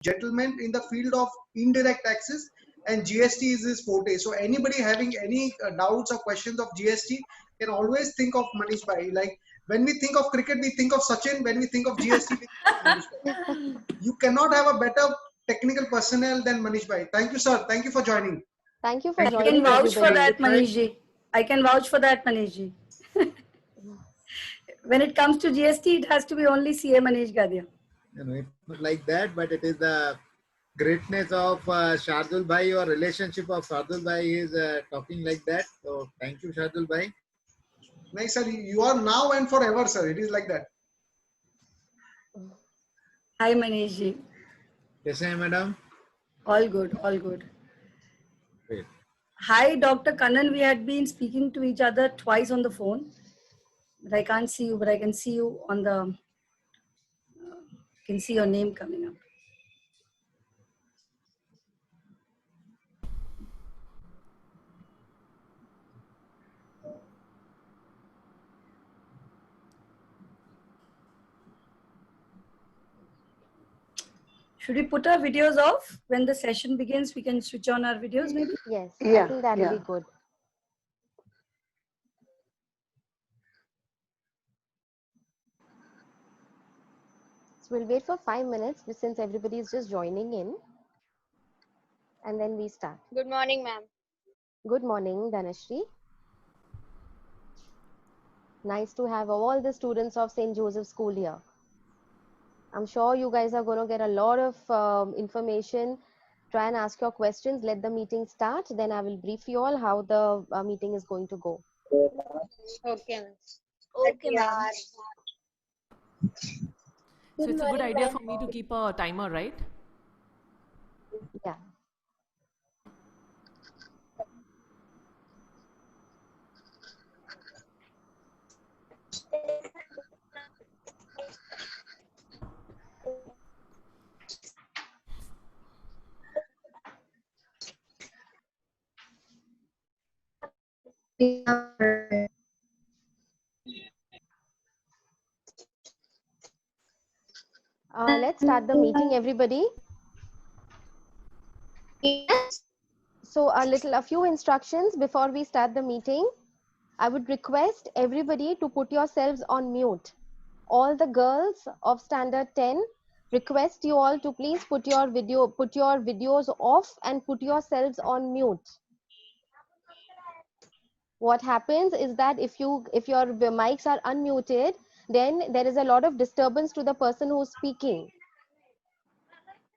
gentleman in the field of indirect taxes, and GST is his forte. So anybody having any doubts or questions of GST can always think of Manish Bhai. Like when we think of cricket, we think of Sachin. When we think of GST, we think of Manish Bhai. You cannot have a better technical personnel than Manish Bhai. Thank you, sir. Thank you for joining. Thank you for I joining, can vouch for everybody. that, Manishji. I can vouch for that, Manishji. When it comes to GST, it has to be only CA Manish Gadia. It's not like that, but it is the greatness of Shardul Bhai or relationship of Shardul Bhai is talking like that. So thank you, Shardul Bhai. Nice, sir. You are now and forever, sir. It is like that. Hi, Manishji. कैसे हैं madam? All good, all good. Great. Hi, Dr. Kannan. We had been speaking to each other twice on the phone. But I can't see you, but I can see you on the, can see your name coming up. Should we put our videos off when the session begins? We can switch on our videos maybe? Yes, Yeah, I think that will yeah. be good. So we'll wait for 5 minutes since everybody is just joining in. And then we start. Good morning, ma'am. Good morning, Dhanashri. Nice to have all the students of St. Joseph School here. I'm sure you guys are going to get a lot of information. Try and ask your questions. Let the meeting start. Then I will brief you all how the meeting is going to go. Okay, ma'am. Okay, ma'am. So it's a good idea for me to keep a timer, right? Yeah. Let's start the meeting, everybody. Yes. So a few instructions before we start the meeting. I would request everybody to put yourselves on mute. All the girls of standard 10, request you all to please put your videos off and put yourselves on mute. What happens is that if your mics are unmuted, then there is a lot of disturbance to the person who's speaking.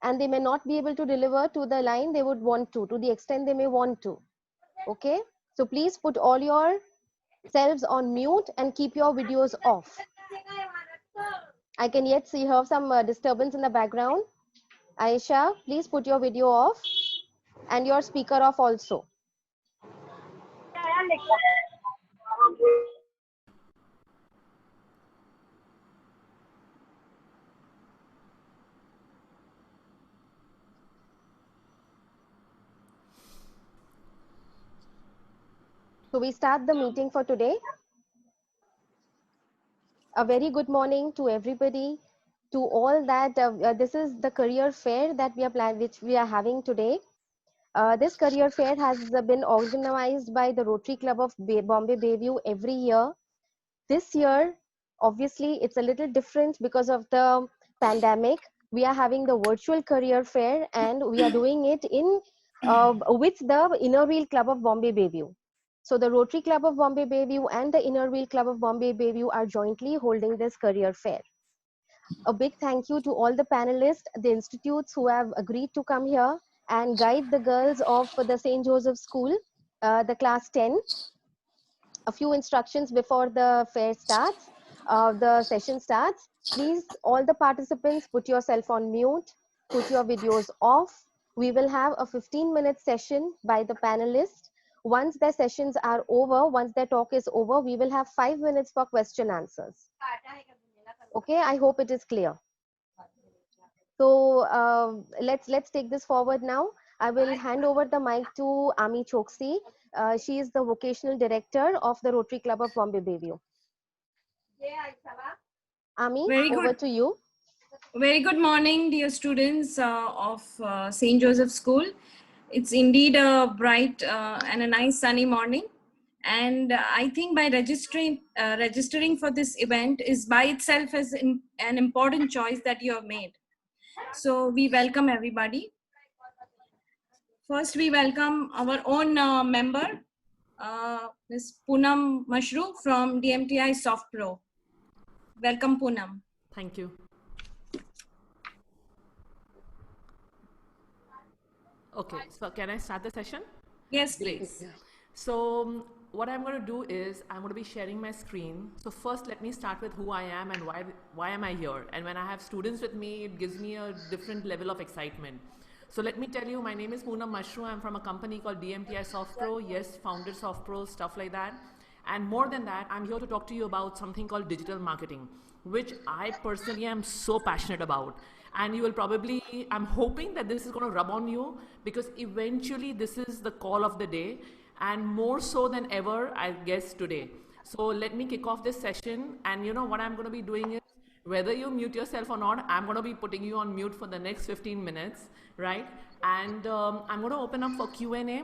And they may not be able to deliver to the line they would want to the extent they may want to. Okay? So please put all yourselves on mute and keep your videos off. I can yet hear some disturbance in the background. Aisha, please put your video off and your speaker off also. So we start the meeting for today. A very good morning to everybody, to all that. This is the career fair that which we are having today. This career fair has been organized by the Rotary Club of Bombay Bayview every year. This year, obviously, it's a little different because of the pandemic. We are having the virtual career fair and we are doing it in with the Inner Wheel Club of Bombay Bayview. So the Rotary Club of Bombay Bayview and the Inner Wheel Club of Bombay Bayview are jointly holding this career fair. A big thank you to all the panelists, the institutes who have agreed to come here and guide the girls of the St. Joseph School, the class 10. A few instructions before the fair starts, the session starts. Please, all the participants, put yourself on mute, put your videos off. We will have a 15-minute session by the panelists. Once their sessions are over, once their talk is over, we will have 5 minutes for question answers. Okay, I hope it is clear. So let's take this forward now. I will hand over the mic to Ami Choksi. She is the vocational director of the Rotary Club of Bombay Bayview. Ami, over to you. Very good morning, dear students of St. Joseph School. It's indeed a bright and a nice sunny morning. And I think by registering for this event is by itself as an important choice that you have made. So we welcome everybody. First, we welcome our own member, Ms. Poonam Mashru from DMTI Soft Pro. Welcome, Poonam. Thank you. Okay, so can I start the session? Yes, please. So what I'm going to do is I'm going to be sharing my screen. So first let me start with who I am and why am I here. And when I have students with me, it gives me a different level of excitement. So let me tell you, my name is Poonam Mashru. I'm from a company called DMTI Soft Pro. Yes, founded Soft Pro, stuff like that. And more than that, I'm here to talk to you about something called digital marketing, which I personally am so passionate about. And you will probably, I'm hoping that this is going to rub on you, because eventually this is the call of the day, and more so than ever, I guess, today. So let me kick off this session. And you know what I'm going to be doing is, whether you mute yourself or not, I'm going to be putting you on mute for the next 15 minutes, right? And I'm going to open up for Q&A.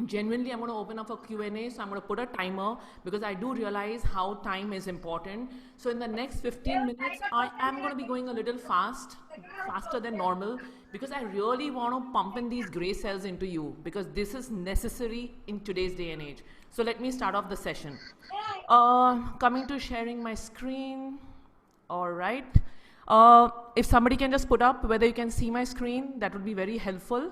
Genuinely, I'm going to open up for Q&A, so I'm going to put a timer, because I do realize how time is important. So in the next 15 minutes, I am going to be going a little faster than normal, because I really want to pump in these gray cells into you, because this is necessary in today's day and age. So let me start off the session. Coming to sharing my screen. All right. If somebody can just put up whether you can see my screen, that would be very helpful.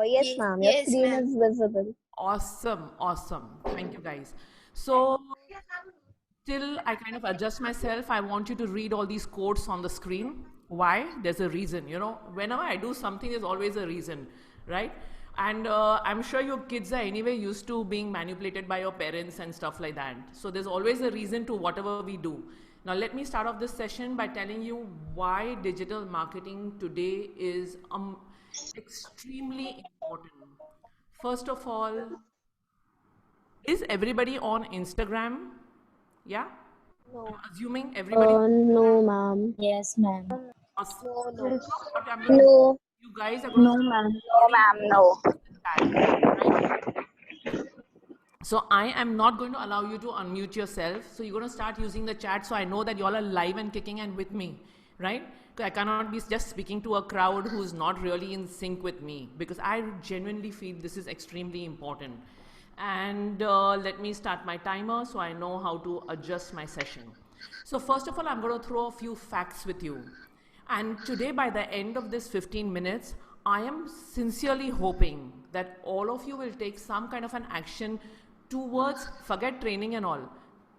Yes, ma'am. Your screen is visible. Awesome, awesome. Thank you, guys. So till I kind of adjust myself, I want you to read all these quotes on the screen. Why? There's a reason. You know, whenever I do something, there's always a reason, right? And I'm sure your kids are anyway used to being manipulated by your parents and stuff like that. So there's always a reason to whatever we do. Now, let me start off this session by telling you why digital marketing today is extremely important. First of all, is everybody on Instagram? Yeah? No. I'm assuming everybody. No, ma'am. Yes, ma'am. Awesome. No. What I'm gonna No. do, you guys are going No, ma'am. No, ma'am. No. So I am not going to allow you to unmute yourself. So you're going to start using the chat, so I know that you all are live and kicking and with me, right? I cannot be just speaking to a crowd who's not really in sync with me, because I genuinely feel this is extremely important. And let me start my timer so I know how to adjust my session. So first of all, I'm going to throw a few facts with you. And today, by the end of this 15 minutes, I am sincerely hoping that all of you will take some kind of an action towards, forget training and all,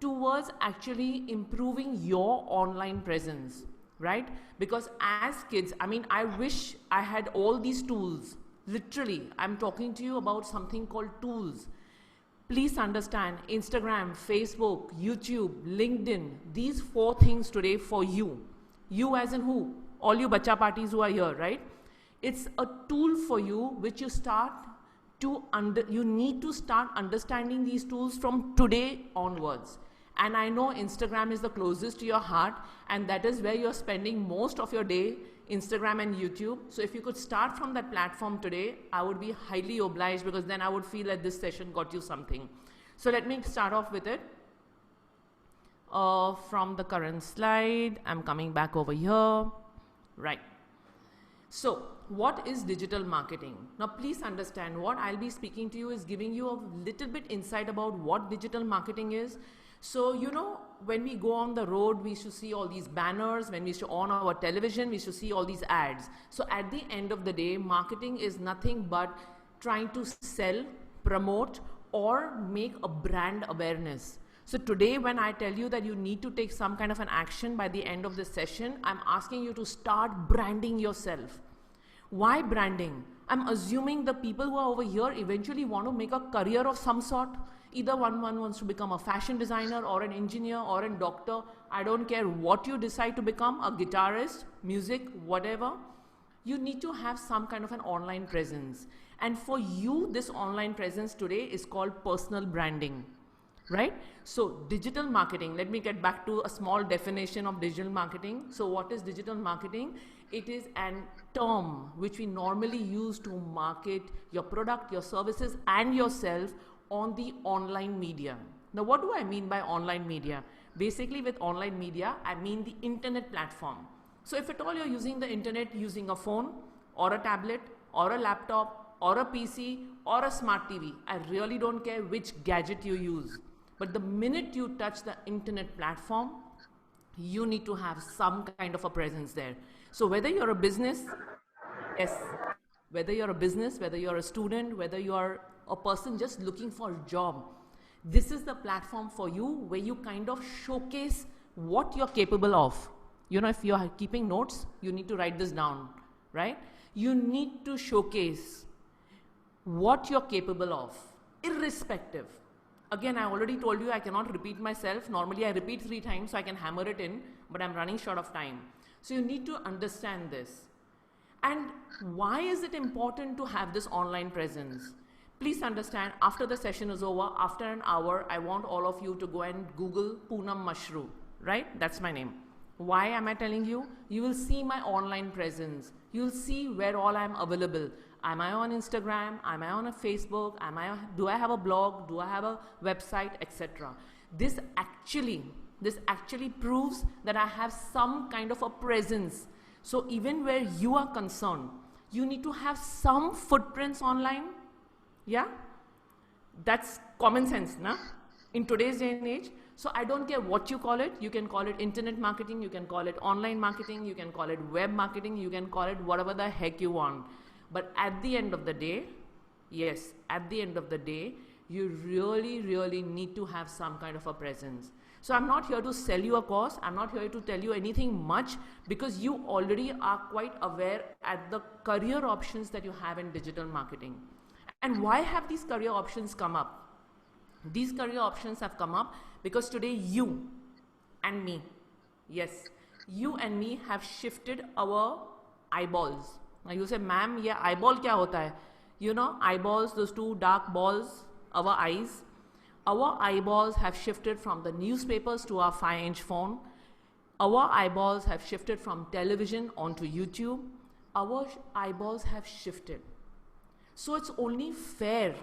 towards actually improving your online presence, right? Because as kids, I mean, I wish I had all these tools. Literally, I'm talking to you about something called tools. Please understand, Instagram, Facebook, YouTube, LinkedIn, these 4 things today for you. You as in who? All you bacha parties who are here, right? It's a tool for you which you need to start understanding these tools from today onwards. And I know Instagram is the closest to your heart, and that is where you're spending most of your day, Instagram and YouTube. So if you could start from that platform today, I would be highly obliged, because then I would feel that this session got you something. So let me start off with it. From the current slide, I'm coming back over here. Right. So what is digital marketing? Now, please understand, what I'll be speaking to you is giving you a little bit insight about what digital marketing is. So, you know, when we go on the road, we should see all these banners. When we should on our television, we should see all these ads. So at the end of the day, marketing is nothing but trying to sell, promote, or make a brand awareness. So today, when I tell you that you need to take some kind of an action by the end of this session, I'm asking you to start branding yourself. Why branding? I'm assuming the people who are over here eventually want to make a career of some sort. Either one wants to become a fashion designer or an engineer or a doctor. I don't care what you decide to become, a guitarist, music, whatever. You need to have some kind of an online presence. And for you, this online presence today is called personal branding. right? So digital marketing, let me get back to a small definition of digital marketing. So what is digital marketing? It is an term which we normally use to market your product, your services, and yourself on the online media. Now, what do I mean by online media? Basically, with online media, I mean the internet platform. So if at all you're using the internet using a phone or a tablet or a laptop or a PC or a smart TV, I really don't care which gadget you use. But the minute you touch the internet platform, you need to have some kind of a presence there. So whether you're a business, yes, whether you're a business, whether you're a student, whether you're a person just looking for a job, this is the platform for you where you kind of showcase what you're capable of. You know, if you're keeping notes, you need to write this down, right? You need to showcase what you're capable of, irrespective. Again, I already told you I cannot repeat myself. Normally I repeat 3 times so I can hammer it in, but I'm running short of time. So you need to understand this. And why is it important to have this online presence? Please understand, after the session is over, after an hour, I want all of you to go and Google Poonam Mashru, right? That's my name. Why am I telling you? You will see my online presence. You'll see where all I'm available. Am I on Instagram? Am I on a Facebook? Do I have a blog? Do I have a website, etc.? This actually proves that I have some kind of a presence. So even where you are concerned, you need to have some footprints online. Yeah? That's common sense, na? In today's day and age. So I don't care what you call it. You can call it internet marketing, you can call it online marketing, you can call it web marketing, you can call it whatever the heck you want. But at the end of the day, yes, at the end of the day, you really need to have some kind of a presence. So I'm not here to sell you a course. I'm not here to tell you anything much, because you already are quite aware at the career options that you have in digital marketing. And why have these career options come up? These career options have come up because today you and me, yes, you and me have shifted our eyeballs. Now you say, ma'am, yeah, eyeball kya hota hai? You know, eyeballs, those 2 dark balls, our eyes. Our eyeballs have shifted from the newspapers to our 5-inch phone. Our eyeballs have shifted from television onto YouTube. Our eyeballs have shifted. So it's only fair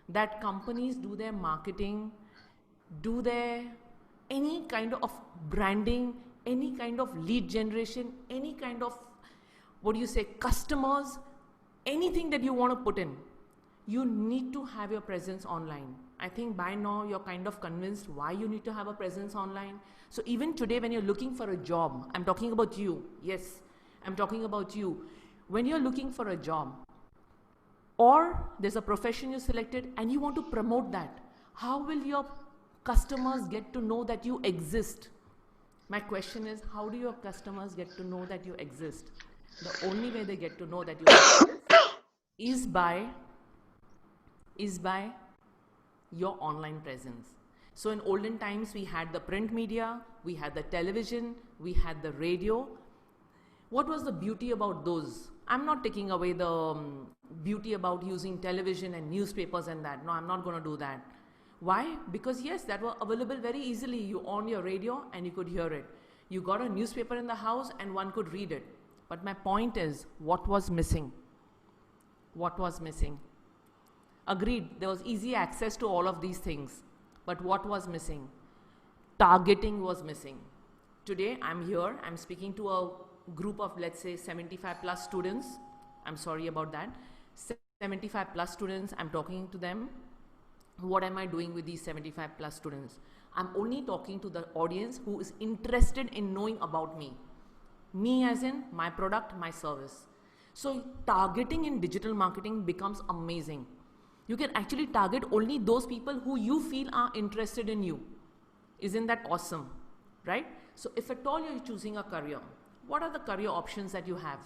that companies do their marketing, do their any kind of branding, any kind of lead generation, any kind of, customers, anything that you want to put in. You need to have your presence online. I think by now you're kind of convinced why you need to have a presence online. So even today when you're looking for a job, I'm talking about you. Yes, I'm talking about you. When you're looking for a job, or there's a profession you selected and you want to promote that, how will your customers get to know that you exist? My question is, how do your customers get to know that you exist? The only way they get to know that you exist is by your online presence. So in olden times, we had the print media, we had the television, we had the radio. What was the beauty about those? I'm not taking away the beauty about using television and newspapers and that. No, I'm not going to do that. Why? Because yes, that were available very easily. You on your radio and you could hear it. You got a newspaper in the house and one could read it. But my point is, what was missing? What was missing? Agreed, there was easy access to all of these things. But what was missing? Targeting was missing. Today, I'm here, I'm speaking to a group of, let's say, 75 plus students. I'm sorry about that. 75 plus students, I'm talking to them. What am I doing with these 75 plus students? I'm only talking to the audience who is interested in knowing about me. Me as in my product, my service. So targeting in digital marketing becomes amazing. You can actually target only those people who you feel are interested in you. Isn't that awesome? Right? So if at all you're choosing a career, what are the career options that you have?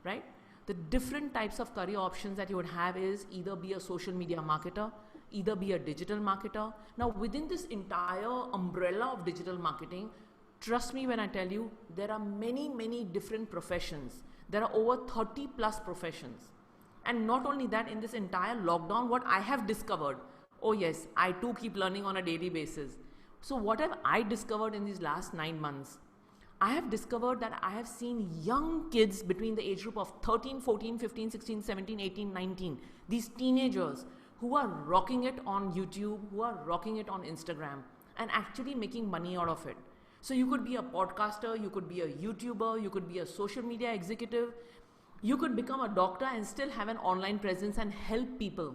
Right? The different types of career options that you would have is either be a social media marketer, either be a digital marketer. Now within this entire umbrella of digital marketing, trust me when I tell you, there are many different professions. There are over 30 plus professions. And not only that, in this entire lockdown, what I have discovered, Oh yes, I too keep learning on a daily basis. So what have I discovered in these last 9 months? I have discovered that I have seen young kids between the age group of 13, 14, 15, 16, 17, 18, 19, these teenagers who are rocking it on YouTube, who are rocking it on Instagram and actually making money out of it. So you could be a podcaster, you could be a YouTuber, you could be a social media executive, you could become a doctor and still have an online presence and help people,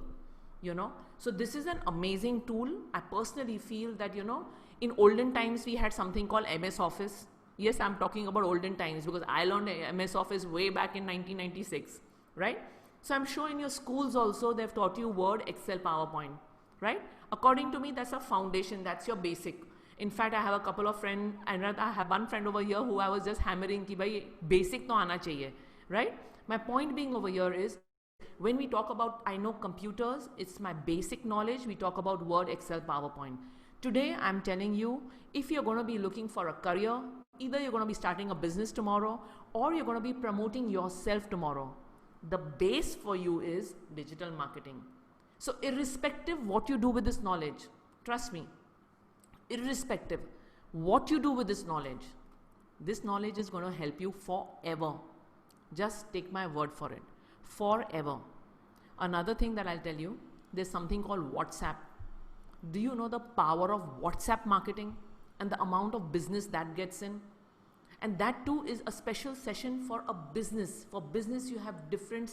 you know. So this is an amazing tool. I personally feel that, you know, in olden times we had something called MS Office. Yes, I'm talking about olden times because I learned MS Office way back in 1996, right? So I'm sure in your schools also they've taught you Word, Excel, PowerPoint, right? According to me, that's a foundation, that's your basic. In fact, I have a couple of friends, and I have one friend over here who I was just hammering ki bhai basic to aana chahiye, right? My point being over here is, when we talk about, I know computers, it's my basic knowledge. We talk about Word, Excel, PowerPoint. Today, I'm telling you, if you're going to be looking for a career, either you're going to be starting a business tomorrow or you're going to be promoting yourself tomorrow, the base for you is digital marketing. So irrespective what you do with this knowledge, trust me, irrespective what you do with this knowledge is going to help you forever. Just take my word for it. Forever. Another thing that I'll tell you, there's something called WhatsApp. Do you know the power of WhatsApp marketing and the amount of business that gets in? And that too is a special session for a business. For business, you have different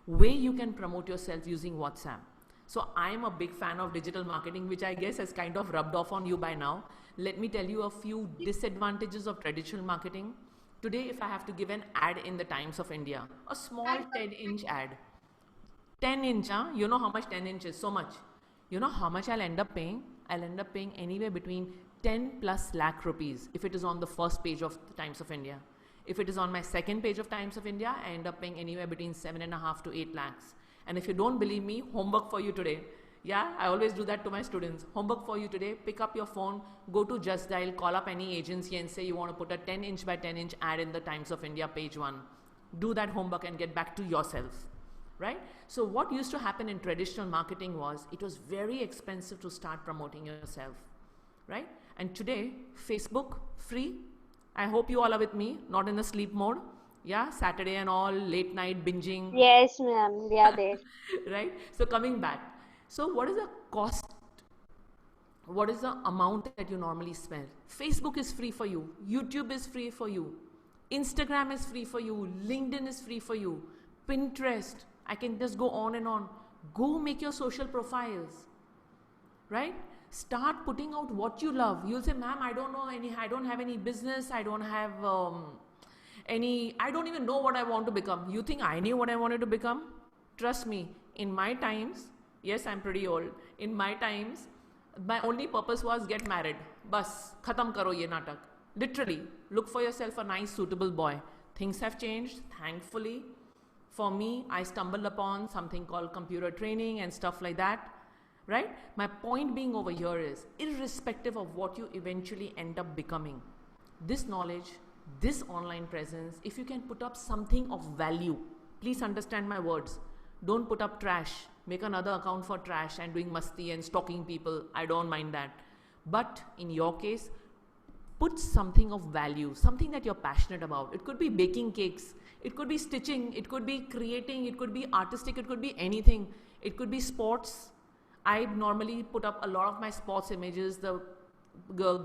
way you can promote yourself using WhatsApp. So I'm a big fan of digital marketing, which I guess has kind of rubbed off on you by now. Let me tell you a few disadvantages of traditional marketing. Today, if I have to give an ad in the Times of India, a small 10-inch ad, 10-inch, you know how much 10 inch is? So much. You know how much I'll end up paying? I'll end up paying anywhere between 10 plus lakh rupees if it is on the first page of the Times of India. If it is on my second page of Times of India, I end up paying anywhere between 7.5 to 8 lakhs. And if you don't believe me, homework for you today. Yeah, I always do that to my students. Homework for you today, pick up your phone, go to Just Dial, call up any agency and say you want to put a 10-inch by 10-inch ad in the Times of India page 1. Do that homework and get back to yourself, right? So what used to happen in traditional marketing was, it was very expensive to start promoting yourself, right? And today, Facebook, free. I hope you all are with me, not in the sleep mode. Yeah, Saturday and all, late night binging. Yes, ma'am. We are there. Right? So coming back. So what is the cost? What is the amount that you normally spend? Facebook is free for you. YouTube is free for you. Instagram is free for you. LinkedIn is free for you. Pinterest. I can just go on and on. Go make your social profiles. Right? Start putting out what you love. You'll say, ma'am, I don't have any business. I don't have I don't even know what I want to become. You think I knew what I wanted to become? Trust me, in my times, yes, I'm pretty old. In my times, my only purpose was get married. Bas, khatam karo ye natak. Literally, look for yourself a nice, suitable boy. Things have changed, thankfully. For me, I stumbled upon something called computer training and stuff like that. Right? My point being over here is, irrespective of what you eventually end up becoming, this knowledge, this online presence, if you can put up something of value, please understand my words. Don't put up trash. Make another account for trash and doing masti and stalking people. I don't mind that. But in your case, put something of value, something that you're passionate about. It could be baking cakes. It could be stitching. It could be creating. It could be artistic. It could be anything. It could be sports. I normally put up a lot of my sports images, the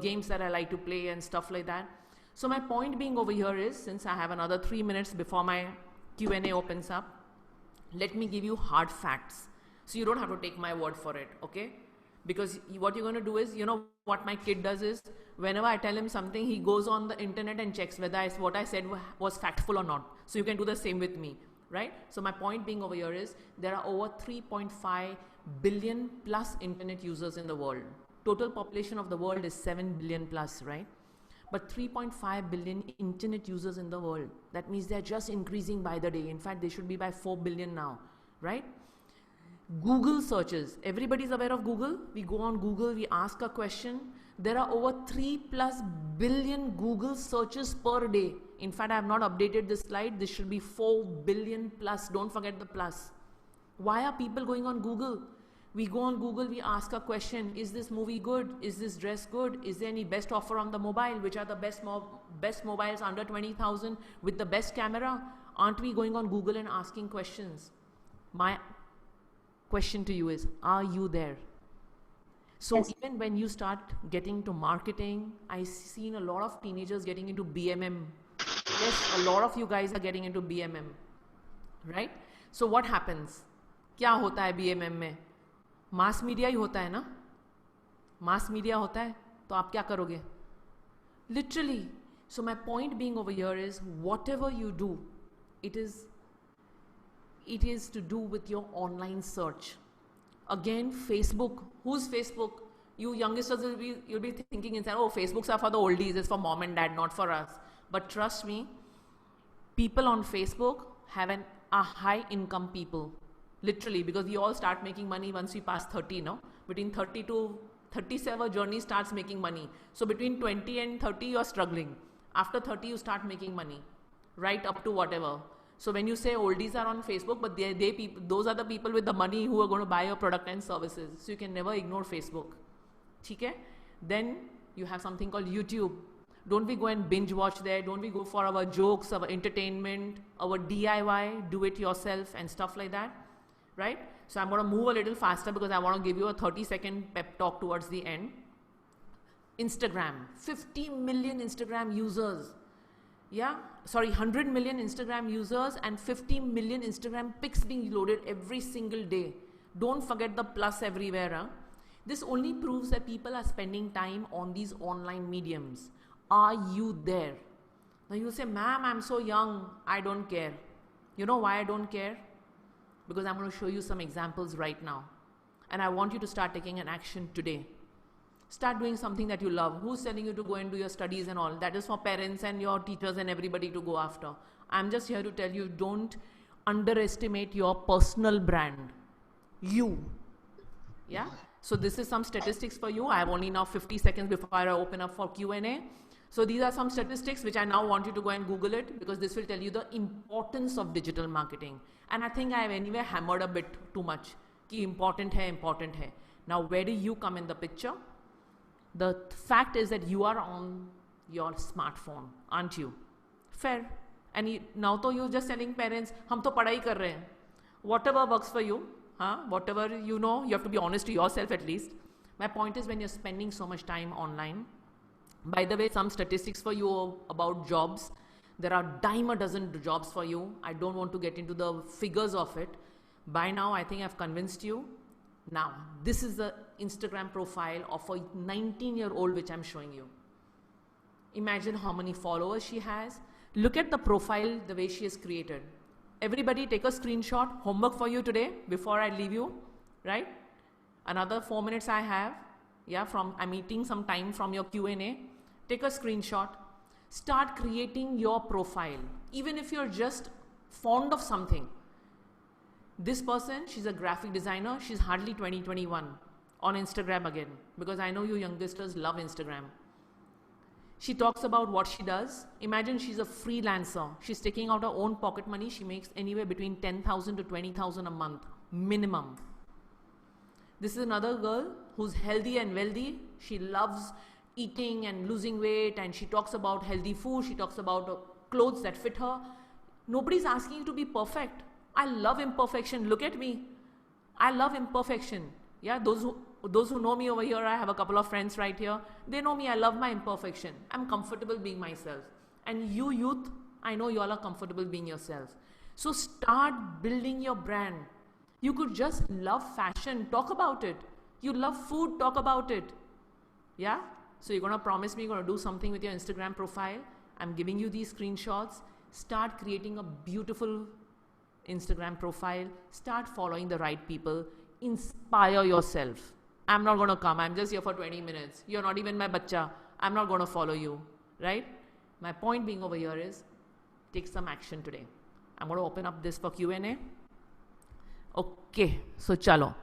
games that I like to play and stuff like that. So my point being over here is, since I have another 3 minutes before my Q&A opens up, let me give you hard facts. So you don't have to take my word for it, okay? Because what you're going to do is, you know what my kid does is, whenever I tell him something, he goes on the internet and checks whether what I said was factful or not. So you can do the same with me, right? So my point being over here is, there are over 3.5 billion plus internet users in the world. Total population of the world is 7 billion plus, right? But 3.5 billion internet users in the world. That means they're just increasing by the day. In fact, they should be by 4 billion now, right? Google searches. Everybody's aware of Google. We go on Google, we ask a question. There are over 3+ billion Google searches per day. In fact, I have not updated this slide. This should be 4 billion plus. Don't forget the plus. Why are people going on Google? We go on Google, we ask a question, is this movie good? Is this dress good? Is there any best offer on the mobile? Which are the best mobiles under 20,000 with the best camera? Aren't we going on Google and asking questions? My question to you is, are you there? So Yes. even when you start getting to marketing, I've seen a lot of teenagers getting into BMM. Yes, a lot of you guys are getting into BMM, right? So what happens? क्या होता है BMM में? Mass media ही होता है ना, mass media होता है, तो आप क्या करोगे? Literally. So my point being over here is, whatever you do, it is to do with your online search. Again, Facebook. Who's Facebook? You youngsters you'll be thinking inside, oh, Facebooks are for the oldies, it's for mom and dad, not for us. But trust me, people on Facebook have a high income people. Literally, because we all start making money once we pass 30, no? Between 30 to 37, journey starts making money. So between 20 and 30, you're struggling. After 30, you start making money, right up to whatever. So when you say oldies are on Facebook, but those are the people with the money who are going to buy your product and services. So you can never ignore Facebook. Okay? Then you have something called YouTube. Don't we go and binge watch there? Don't we go for our jokes, our entertainment, our DIY, do it yourself and stuff like that? Right? So I'm going to move a little faster because I want to give you a 30-second pep talk towards the end. Instagram, 50 million Instagram users. Yeah, sorry, 100 million Instagram users and 50 million Instagram pics being loaded every single day. Don't forget the plus everywhere. Huh? This only proves that people are spending time on these online mediums. Are you there? Now you say, ma'am, I'm so young, I don't care. You know why I don't care? Because I'm going to show you some examples right now. And I want you to start taking an action today. Start doing something that you love. Who's telling you to go and do your studies and all? That is for parents and your teachers and everybody to go after. I'm just here to tell you, don't underestimate your personal brand. You. Yeah? So this is some statistics for you. I have only now 50 seconds before I open up for Q&A. So these are some statistics which I now want you to go and Google it, because this will tell you the importance of digital marketing. And I think I have anyway hammered a bit too much. Ki important hai, important hai. Now where do you come in the picture? The fact is that you are on your smartphone, aren't you? Fair. And now to you're just telling parents, hum to padhai kar rahe hain. Whatever works for you, whatever you know, you have to be honest to yourself at least. My point is, when you're spending so much time online, by the way, some statistics for you about jobs. There are dime a dozen jobs for you. I don't want to get into the figures of it. By now, I think I've convinced you. Now, this is the Instagram profile of a 19-year-old which I'm showing you. Imagine how many followers she has. Look at the profile, the way she is created. Everybody take a screenshot. Homework for you today before I leave you, right? Another 4 minutes I have. Yeah, I'm eating some time from your Q&A. Take a screenshot. Start creating your profile. Even if you're just fond of something. This person, she's a graphic designer. She's hardly 21 on Instagram again, because I know you youngsters love Instagram. She talks about what she does. Imagine she's a freelancer. She's taking out her own pocket money. She makes anywhere between 10,000 to 20,000 a month, minimum. This is another girl who's healthy and wealthy. She loves eating and losing weight, and she talks about healthy food. She talks about clothes that fit her. Nobody's asking you to be perfect. I love imperfection. Look at me. I love imperfection. Yeah, those who know me over here, I have a couple of friends right here. They know me. I love my imperfection. I'm comfortable being myself. And you youth, I know you all are comfortable being yourself. So start building your brand. You could just love fashion. Talk about it. You love food. Talk about it. Yeah? So you're going to promise me you're going to do something with your Instagram profile. I'm giving you these screenshots. Start creating a beautiful Instagram profile. Start following the right people. Inspire yourself. I'm not going to come. I'm just here for 20 minutes. You're not even my bacha. I'm not going to follow you. Right? My point being over here is, take some action today. I'm going to open up this for Q&A. Okay. So chalo.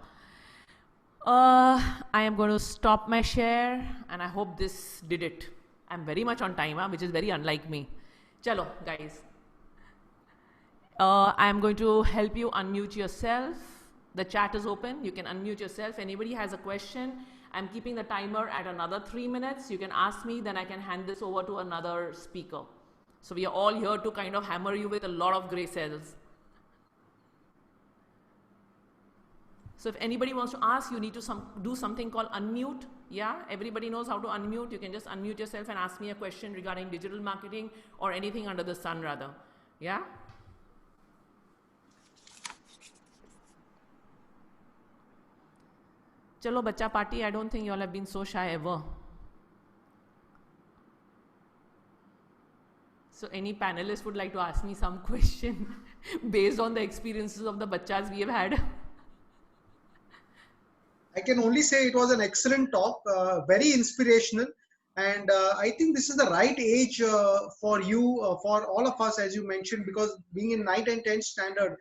I am going to stop my share, and I hope this did it. I'm very much on time, which is very unlike me. Chalo, guys. I am going to help you unmute yourself. The chat is open. You can unmute yourself. Anybody has a question, I'm keeping the timer at another 3 minutes. You can ask me, then I can hand this over to another speaker. So we are all here to kind of hammer you with a lot of gray cells. So if anybody wants to ask, you need to do something called unmute. Yeah, everybody knows how to unmute. You can just unmute yourself and ask me a question regarding digital marketing or anything under the sun rather. Yeah. Chalo bacha party, I don't think you all have been so shy ever. So any panelist would like to ask me some question based on the experiences of the bachas we have had? I can only say it was an excellent talk, very inspirational. And I think this is the right age for you, for all of us, as you mentioned, because being in 9th and 10th standard,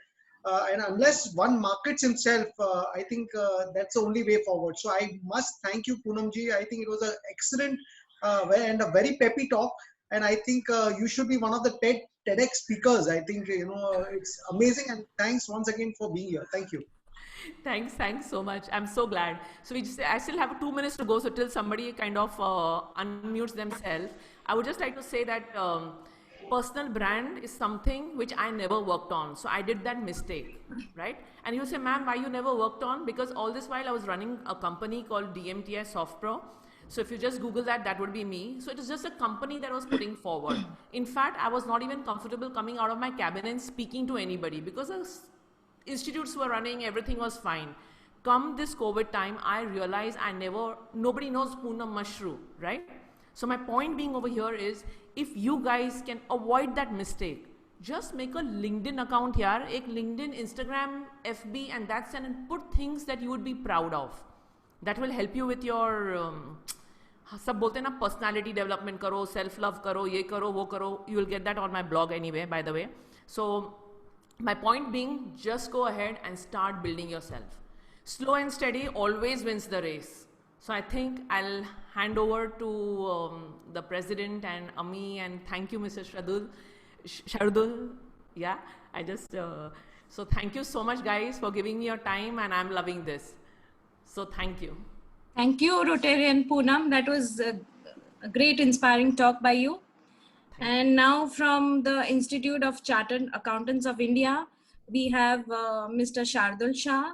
and unless one markets himself, I think that's the only way forward. So I must thank you, Poonamji. I think it was an excellent and a very peppy talk. And I think you should be one of the TEDx speakers. I think, it's amazing. And thanks once again for being here. Thank you. Thanks so much. I'm so glad. So I still have 2 minutes to go. So till somebody kind of unmutes themselves, I would just like to say that personal brand is something which I never worked on. So I did that mistake, right? And you say, ma'am, why you never worked on? Because all this while I was running a company called DMTI SoftPro. So if you just Google that, that would be me. So it is just a company that was putting forward. In fact, I was not even comfortable coming out of my cabin and speaking to anybody because the institutes were running, everything was fine. Come this COVID time, I realized nobody knows Poonam Mashru, right? So my point being over here is, if you guys can avoid that mistake, just make a LinkedIn account here, a LinkedIn, Instagram, FB, and that's it, and put things that you would be proud of. That will help you with your, सब बोलते हैं ना, personality development करो, self-love करो, ये करो, वो करो. You will get that on my blog anyway, by the way. So my point being, just go ahead and start building yourself. Slow and steady always wins the race. So I think I'll hand over to the president and Ami, and thank you, Mr. Shardul. Yeah, so thank you so much, guys, for giving me your time, and I'm loving this. So thank you. Thank you, Rotarian Poonam. That was a great, inspiring talk by you. And now from the Institute of Chartered Accountants of India, we have Mr. Shardul Shah,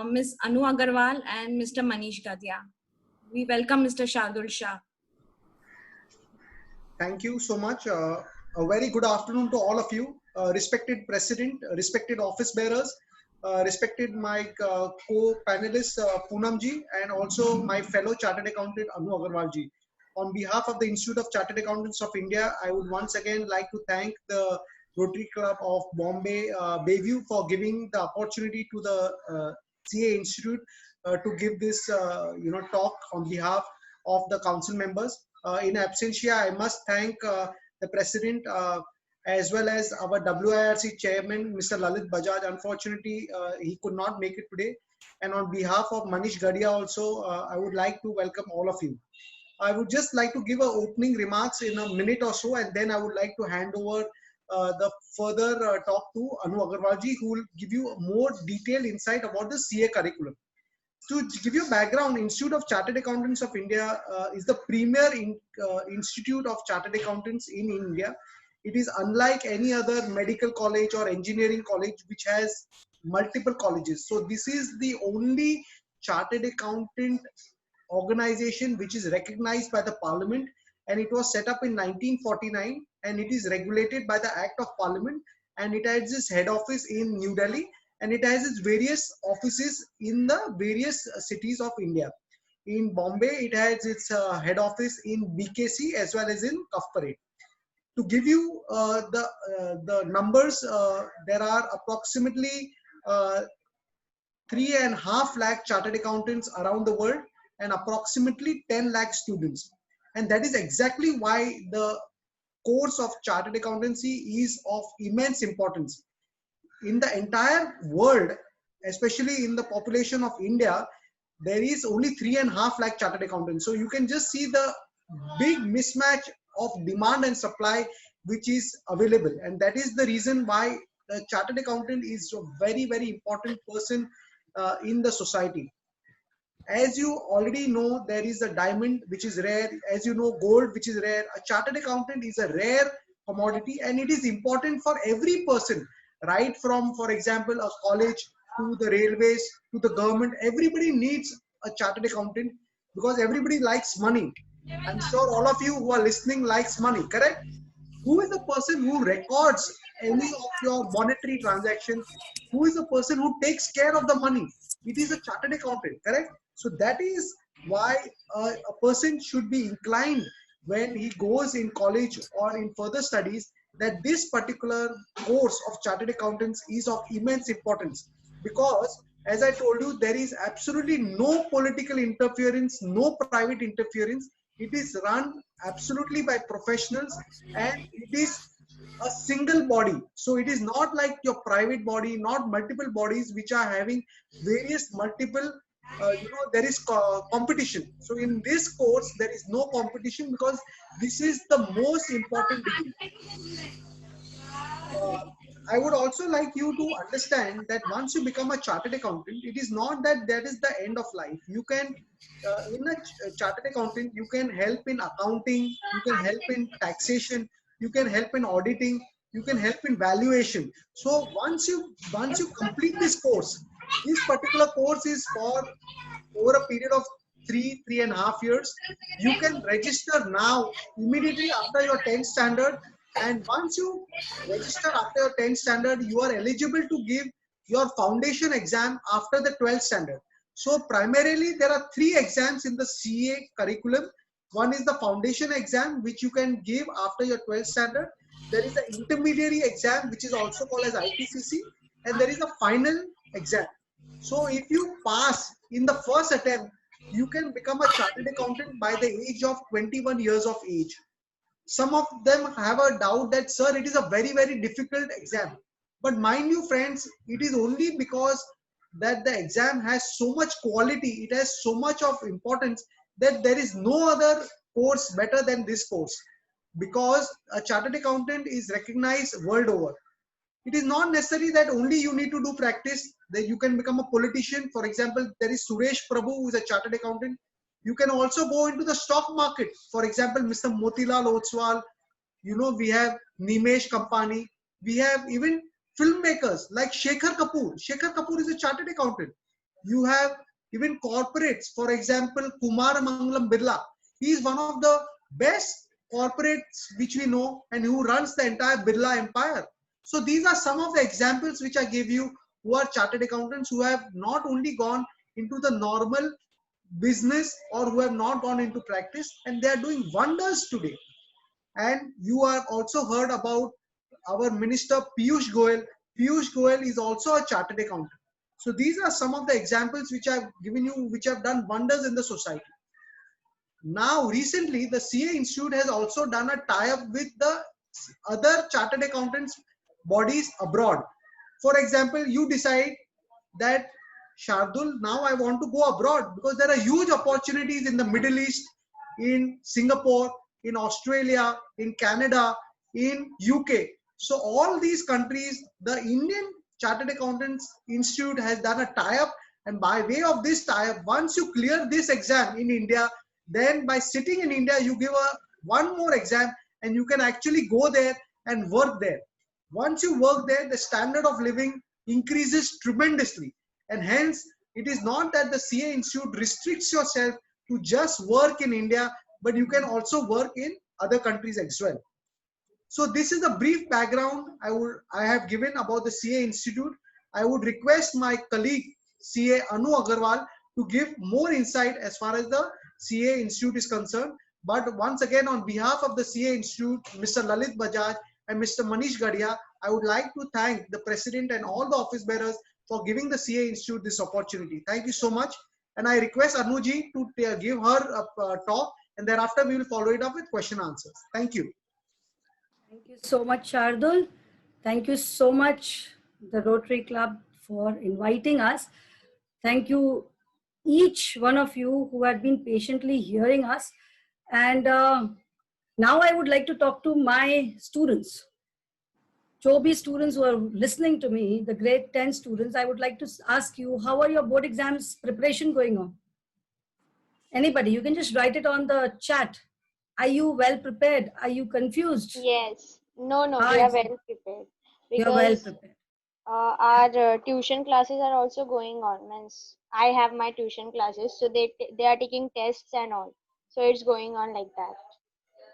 Ms. Anu Agarwal, and Mr. Manish Gadia. We welcome Mr. Shardul Shah. Thank you so much. A very good afternoon to all of you. Respected President, respected office bearers, respected my co-panelists, Poonamji, and also my fellow Chartered Accountant, Anu Agarwalji. On behalf of the Institute of Chartered Accountants of India, I would once again like to thank the Rotary Club of Bombay, Bayview, for giving the opportunity to the CA Institute to give this talk on behalf of the council members. In absentia, I must thank the President as well as our WIRC Chairman, Mr. Lalit Bajaj. Unfortunately, he could not make it today. And on behalf of Manish Gadia also, I would like to welcome all of you. I would just like to give opening remarks in a minute or so, and then I would like to hand over the further talk to Anu Agarwalji, who will give you a more detailed insight about the CA curriculum. To give you background, Institute of Chartered Accountants of India is the premier institute of chartered accountants in India. It is unlike any other medical college or engineering college which has multiple colleges. So this is the only chartered accountant organization which is recognized by the Parliament, and it was set up in 1949, and it is regulated by the Act of Parliament, and it has its head office in New Delhi, and it has its various offices in the various cities of India. In Bombay, it has its head office in BKC as well as in Cuff Parade. To give you the numbers, there are approximately 3.5 lakh chartered accountants around the world, and approximately 10 lakh students. And that is exactly why the course of chartered accountancy is of immense importance. In the entire world, especially in the population of India, there is only 3.5 lakh chartered accountants. So you can just see the big mismatch of demand and supply which is available. And that is the reason why the chartered accountant is a very, very important person in the society. As you already know, there is a diamond which is rare. As you know, gold which is rare. A chartered accountant is a rare commodity, and it is important for every person, right from, for example, a college to the railways to the government. Everybody needs a chartered accountant because everybody likes money. I'm sure all of you who are listening likes money, correct? Who is the person who records any of your monetary transactions? Who is the person who takes care of the money? It is a chartered accountant, correct? So that is why a person should be inclined when he goes in college or in further studies, that this particular course of chartered accountants is of immense importance, because as I told you, there is absolutely no political interference, no private interference. It is run absolutely by professionals, and it is a single body. So it is not like your private body, not multiple bodies which are having various multiple, there is competition. So in this course, there is no competition because this is the most important degree. I would also like you to understand that once you become a chartered accountant, it is not that that is the end of life. You can, in a chartered accountant, you can help in accounting, you can help in taxation, you can help in auditing, you can help in valuation. So once you complete this course, this particular course is for over a period of 3.5 years. You can register now immediately after your 10th standard. And once you register after your 10th standard, you are eligible to give your foundation exam after the 12th standard. So primarily there are 3 exams in the CA curriculum. One is the foundation exam, which you can give after your 12th standard. There is the intermediary exam, which is also called as IPCC, and there is a final exam. So if you pass in the first attempt, you can become a chartered accountant by the age of 21 years of age. Some of them have a doubt that, sir, it is a very, very difficult exam. But mind you, friends, it is only because that the exam has so much quality, it has so much of importance, that there is no other course better than this course. Because a chartered accountant is recognized world over. It is not necessary that only you need to do practice, that you can become a politician. For example, there is Suresh Prabhu, who is a chartered accountant. You can also go into the stock market. For example, Mr. Motilal Oswal, we have Nimesh Kampani. We have even filmmakers like Shekhar Kapoor. Shekhar Kapoor is a chartered accountant. You have even corporates. For example, Kumar Mangalam Birla. He is one of the best corporates which we know, and who runs the entire Birla empire. So these are some of the examples which I gave you, who are chartered accountants, who have not only gone into the normal business or who have not gone into practice, and they are doing wonders today. And you have also heard about our minister Piyush Goyal. Piyush Goyal is also a chartered accountant. So these are some of the examples which I've given you, which have done wonders in the society. Now recently the CA Institute has also done a tie-up with the other chartered accountants bodies abroad. For example, you decide that, Shardul, now I want to go abroad because there are huge opportunities in the Middle East, in Singapore, in Australia, in Canada, in UK. So all these countries, the Indian Chartered Accountants Institute has done a tie-up, and by way of this tie-up, once you clear this exam in India, then by sitting in India, you give one more exam and you can actually go there and work there. Once you work there, the standard of living increases tremendously. And hence, it is not that the CA Institute restricts yourself to just work in India, but you can also work in other countries as well. So this is a brief background I have given about the CA Institute. I would request my colleague CA Anu Agarwal to give more insight as far as the CA Institute is concerned. But once again, on behalf of the CA Institute, Mr. Lalit Bajaj and Mr. Manish Gadia, I would like to thank the President and all the office bearers for giving the CA Institute this opportunity. Thank you so much. And I request Anuji to give her a talk, and thereafter we will follow it up with question answers. Thank you. Thank you so much, Shardul. Thank you so much, the Rotary Club, for inviting us. Thank you, each one of you who had been patiently hearing us. And now I would like to talk to my students. जो भी students who are listening to me, the grade 10 students, I would like to ask you, how are your board exams preparation going on? Anybody, you can just write it on the chat. Are you well prepared? Are you confused? Yes. No, no, we Ah, are well prepared you're well because prepared. our tuition classes are also going on. Means I have my tuition classes, so they are taking tests and all. So it's going on like that.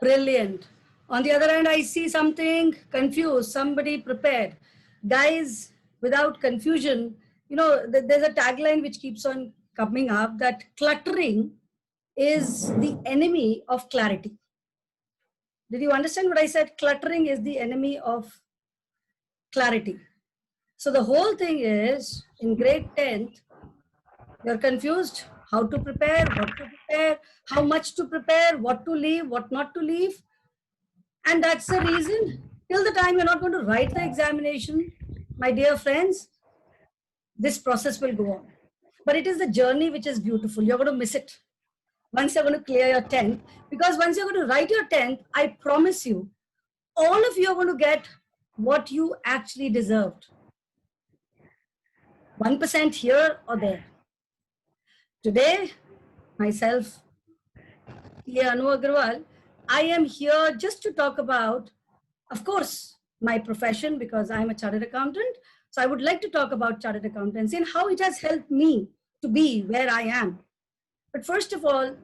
Brilliant. On the other hand, I see something confused, somebody prepared. Guys, without confusion, you know, there's a tagline which keeps on coming up that cluttering is the enemy of clarity. Did you understand what I said? Cluttering is the enemy of clarity. So the whole thing is in grade 10th, you're confused how to prepare, what to prepare, how much to prepare, what to leave, what not to leave. And that's the reason, till the time you're not going to write the examination, my dear friends, this process will go on. But it is the journey which is beautiful. You're going to miss it once you're going to clear your 10th. Because once you're going to write your 10th, I promise you, all of you are going to get what you actually deserved. 1% here or there. Today, myself, Anu Agarwal, I am here just to talk about, of course, my profession because I'm a chartered accountant. So I would like to talk about chartered accountancy and how it has helped me to be where I am. But first of all, a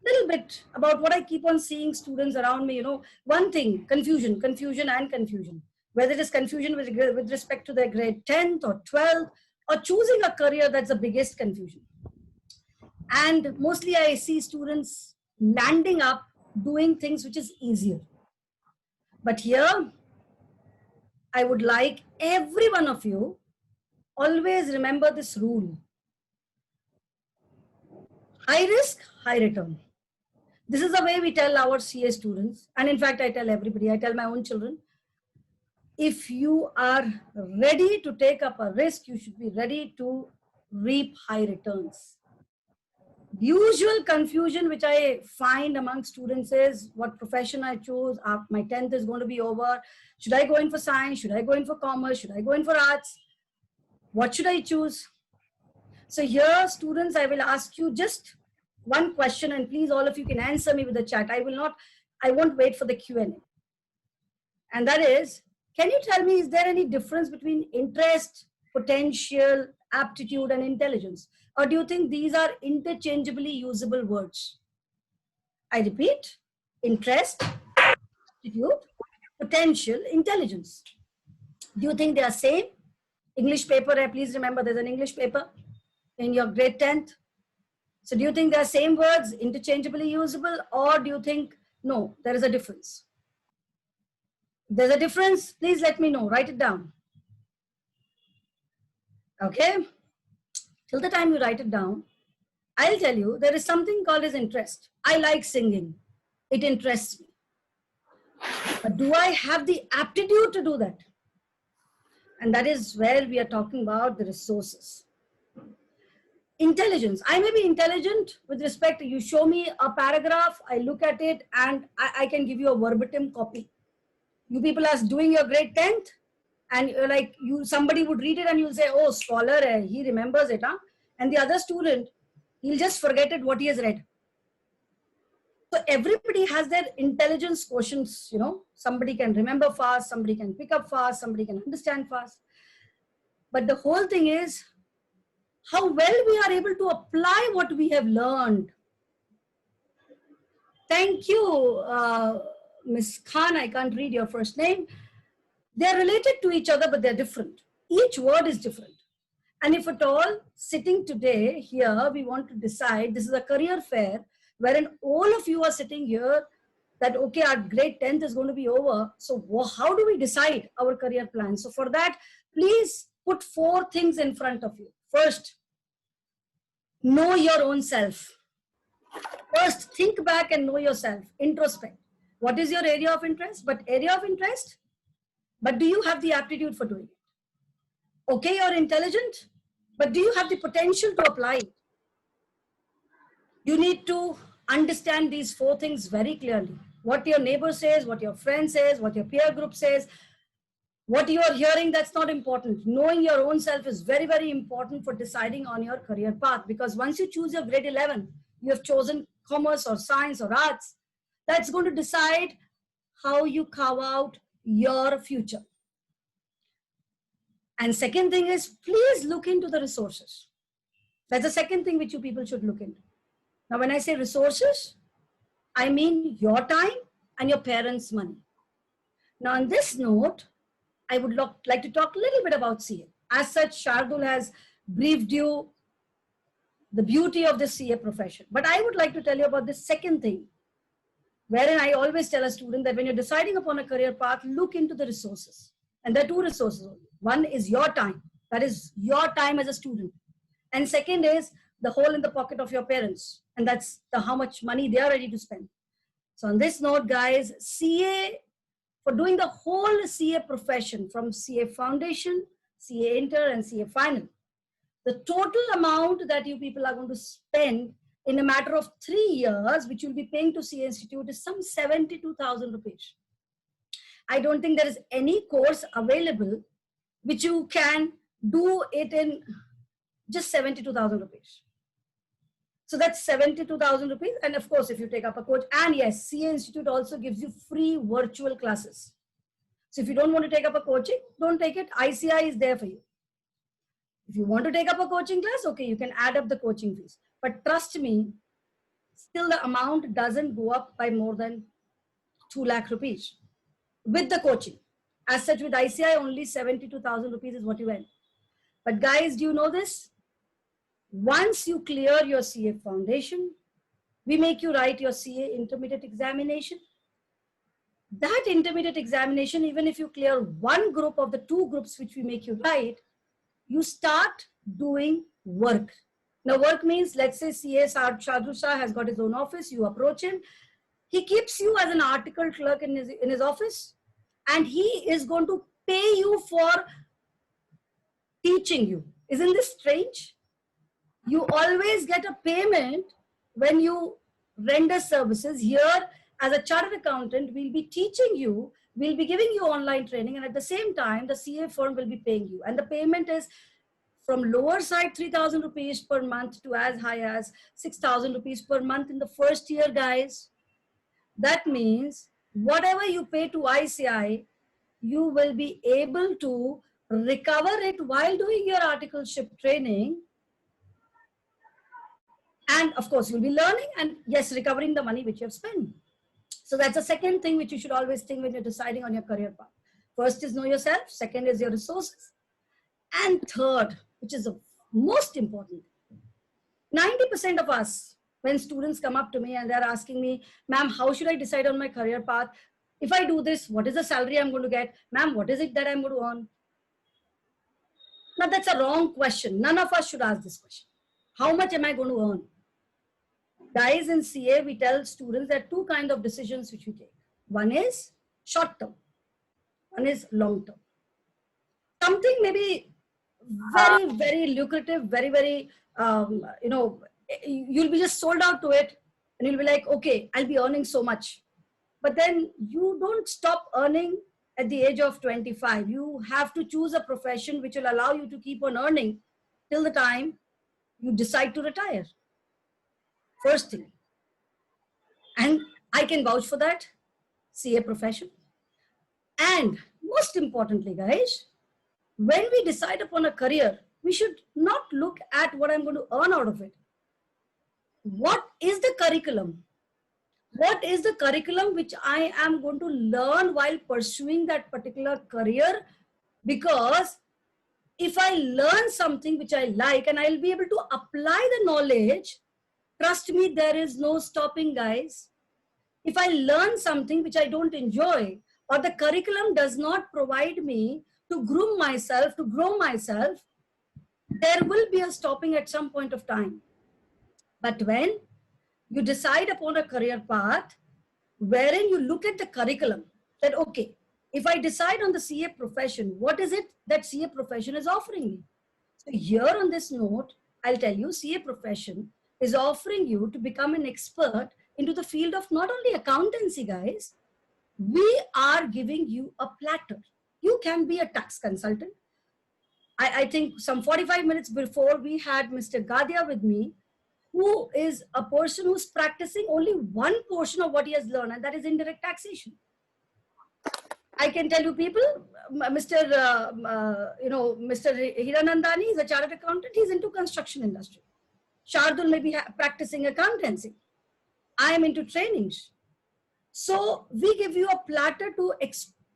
little bit about what I keep on seeing students around me. You know, one thing, confusion. Whether it is confusion with respect to their grade 10th or 12th or choosing a career, that's the biggest confusion. And mostly I see students landing up doing things which is easier. But here, I would like every one of you always remember this rule. High risk, high return. This is the way we tell our CA students. And in fact, I tell everybody, I tell my own children, if you are ready to take up a risk, you should be ready to reap high returns. The usual confusion which I find among students is what profession I choose. My 10th is going to be over. Should I go in for science? Should I go in for commerce? Should I go in for arts? What should I choose? So here, students, I will ask you just one question, and please all of you can answer me with the chat. I won't wait for the Q&A. And that is, can you tell me, is there any difference between interest, potential, aptitude, and intelligence? Or do you think these are interchangeably usable words? I repeat, interest, aptitude, potential, intelligence. Do you think they are same? English paper, please remember there's an English paper in your grade 10th. So do you think they are same words, interchangeably usable, or do you think, no, there is a difference? If there's a difference, please let me know, write it down. Okay? Till the time you write it down, I'll tell you, there is something called as interest. I like singing. It interests me. But do I have the aptitude to do that? And that is where we are talking about the resources. Intelligence. I may be intelligent with respect to, you show me a paragraph, I look at it, and I can give you a verbatim copy. You people are doing your grade 10th, and you're like, somebody would read it and you'll say, oh, scholar, he remembers it, huh? And the other student, he'll just forget it what he has read. So everybody has their intelligence quotients, you know. Somebody can remember fast, somebody can pick up fast, somebody can understand fast. But the whole thing is how well we are able to apply what we have learned. Thank you, Ms. Khan. I can't read your first name. They're related to each other, but they're different. Each word is different. And if at all, sitting today here, we want to decide, this is a career fair, wherein all of you are sitting here, that, okay, our grade 10th is going to be over. So how do we decide our career plan? So for that, please put 4 things in front of you. First, know your own self. First, think back and know yourself. Introspect. What is your area of interest? But do you have the aptitude for doing it? Okay, you're intelligent, but do you have the potential to apply it? You need to understand these 4 things very clearly. What your neighbor says, what your friend says, what your peer group says. What you are hearing, that's not important. Knowing your own self is very, very important for deciding on your career path, because once you choose your grade 11, you have chosen commerce or science or arts. That's going to decide how you carve out your future. And second thing is, please look into the resources. That's the second thing which you people should look into. Now, when I say resources, I mean your time and your parents' money. Now, on this note, I would like to talk a little bit about CA. As such, Shardul has briefed you the beauty of the CA profession. But I would like to tell you about the second thing, wherein I always tell a student that when you're deciding upon a career path, look into the resources. And there are two resources. One is your time. That is your time as a student. And second is the hole in the pocket of your parents. And that's how much money they are ready to spend. So on this note, guys, CA, for doing the whole CA profession, from CA Foundation, CA Inter, and CA Final, the total amount that you people are going to spend in a matter of 3 years, which you'll be paying to CA Institute, is some 72,000 rupees. I don't think there is any course available which you can do it in just 72,000 rupees. So that's 72,000 rupees. And of course, if you take up a coach, and yes, CA Institute also gives you free virtual classes. So if you don't want to take up a coaching, don't take it. ICI is there for you. If you want to take up a coaching class, okay, you can add up the coaching fees. But trust me, still the amount doesn't go up by more than 2 lakh rupees with the coaching. As such, with ICI, only 72,000 rupees is what you earn. But guys, do you know this? Once you clear your CA Foundation, we make you write your CA Intermediate examination. That intermediate examination, even if you clear one group of the 2 groups which we make you write, you start doing work. Now, work means, let's say CA Shardul Shah has got his own office, you approach him, he keeps you as an article clerk in his office, and he is going to pay you for teaching you. Isn't this strange? You always get a payment when you render services. Here, as a chartered accountant, we'll be teaching you, we'll be giving you online training, and at the same time, the CA firm will be paying you. And the payment is from lower side 3,000 rupees per month to as high as 6,000 rupees per month in the first year, guys. That means whatever you pay to ICI, you will be able to recover it while doing your articleship training. And of course, you'll be learning and yes, recovering the money which you have spent. So that's the second thing which you should always think when you're deciding on your career path. First is know yourself. Second is your resources. And third, which is the most important, 90% of us, when students come up to me and they're asking me, ma'am, how should I decide on my career path? If I do this, what is the salary I'm going to get? Ma'am, what is it that I'm going to earn? Now that's a wrong question. None of us should ask this question. How much am I going to earn? Guys, in CA, we tell students there are 2 kinds of decisions which we take. One is short term. One is long term. Something may be very, very lucrative, very, very, you'll be just sold out to it and you'll be like, okay, I'll be earning so much. But then you don't stop earning at the age of 25. You have to choose a profession which will allow you to keep on earning till the time you decide to retire. First thing. And I can vouch for that, CA profession. And most importantly, guys, when we decide upon a career, we should not look at what I'm going to earn out of it. What is the curriculum? What is the curriculum which I am going to learn while pursuing that particular career? Because if I learn something which I like and I'll be able to apply the knowledge, trust me, there is no stopping, guys. If I learn something which I don't enjoy, or the curriculum does not provide me to groom myself, to grow myself, there will be a stopping at some point of time. But when you decide upon a career path, wherein you look at the curriculum, that okay, if I decide on the CA profession, what is it that CA profession is offering me? So here on this note, I'll tell you, CA profession is offering you to become an expert into the field of not only accountancy, guys, we are giving you a platter. You can be a tax consultant. I think some 45 minutes before, we had Mr. Gadia with me, who is a person who's practicing only one portion of what he has learned, and that is indirect taxation. I can tell you people, Mr. Mr. Hiranandani is a chartered accountant. He's into construction industry. Shardul may be practicing accountancy. I am into trainings. So we give you a platter to,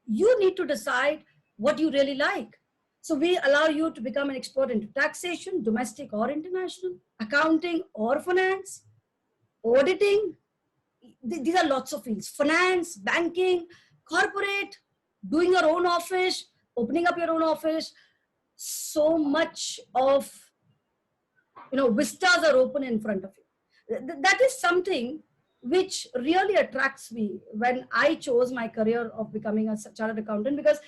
you need to decide what you really like. So we allow you to become an expert into taxation, domestic or international, accounting or finance, auditing. These are lots of fields. Finance, banking, corporate, doing your own office, opening up your own office. So much of, vistas are open in front of you. That is something which really attracts me when I chose my career of becoming a chartered accountant, because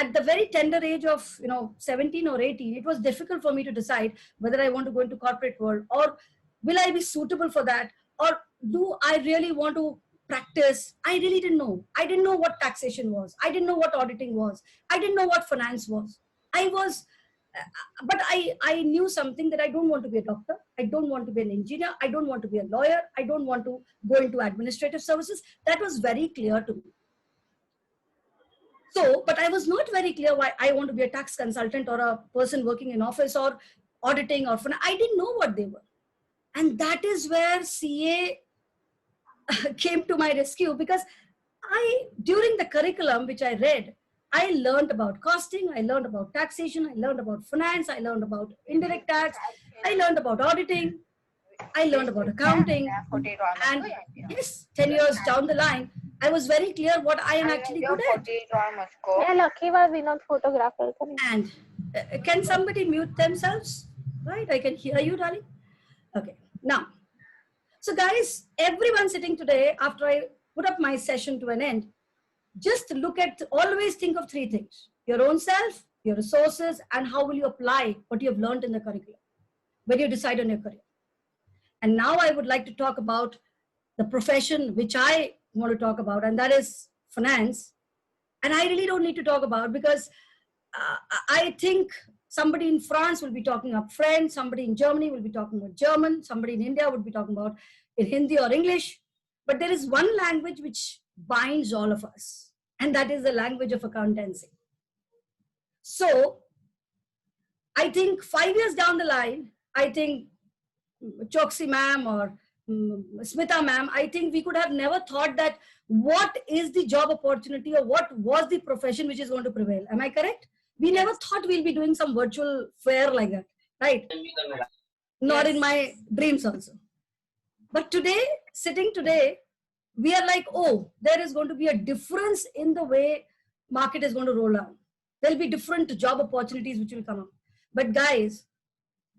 at the very tender age of 17 or 18, it was difficult for me to decide whether I want to go into corporate world, or will I be suitable for that, or do I really want to practice. I really didn't know. I didn't know what taxation was. I didn't know what auditing was. I didn't know what finance was. But I knew something, that I don't want to be a doctor. I don't want to be an engineer. I don't want to be a lawyer. I don't want to go into administrative services. That was very clear to me. So, but I was not very clear why I want to be a tax consultant or a person working in office or auditing or finance. I didn't know what they were. And that is where CA came to my rescue, because during the curriculum which I read, I learned about costing, I learned about taxation, I learned about finance, I learned about indirect tax, I learned about auditing, I learned about accounting. And yes, 10 years down the line, I was very clear what I am actually good at. And can somebody mute themselves? Right, I can hear you, darling. Okay, now, so guys, everyone sitting today, after I put up my session to an end, just always think of three things: your own self, your resources, and how will you apply what you have learned in the curriculum when you decide on your career. And now I would like to talk about the profession which I want to talk about, and that is finance. And I really don't need to talk about, because I think somebody in France will be talking about French, somebody in Germany will be talking about German, somebody in India would be talking about in Hindi or English. But there is one language which binds all of us, and that is the language of accountancy. So I think 5 years down the line, I think Choksi ma'am or Smita ma'am, I think we could have never thought that what is the job opportunity or what was the profession which is going to prevail. Am I correct? We never thought we'll be doing some virtual fair like that, right? Not in my dreams also. But today, sitting today, we are like, oh, there is going to be a difference in the way market is going to roll out. There'll be different job opportunities which will come up. But guys,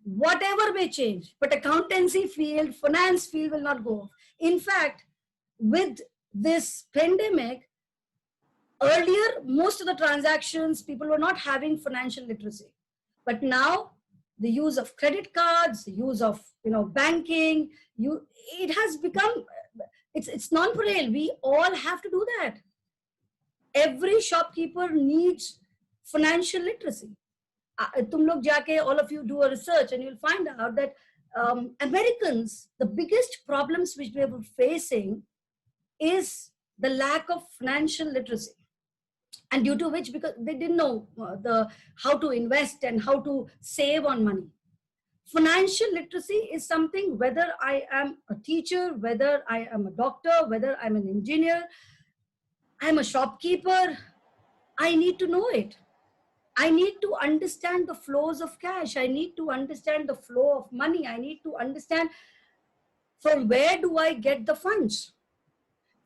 whatever may change, but accountancy field, finance field will not go off. In fact, with this pandemic, earlier, most of the transactions, people were not having financial literacy. But now, the use of credit cards, the use of banking, it has become, it's non-pareil. We all have to do that. Every shopkeeper needs financial literacy. Tum log jaake, all of you do a research and you'll find out that Americans, the biggest problems which they were facing is the lack of financial literacy. And due to which, because they didn't know how to invest and how to save on money. Financial literacy is something, whether I am a teacher, whether I am a doctor, whether I'm an engineer, I'm a shopkeeper, I need to know it. I need to understand the flows of cash. I need to understand the flow of money. I need to understand from where do I get the funds.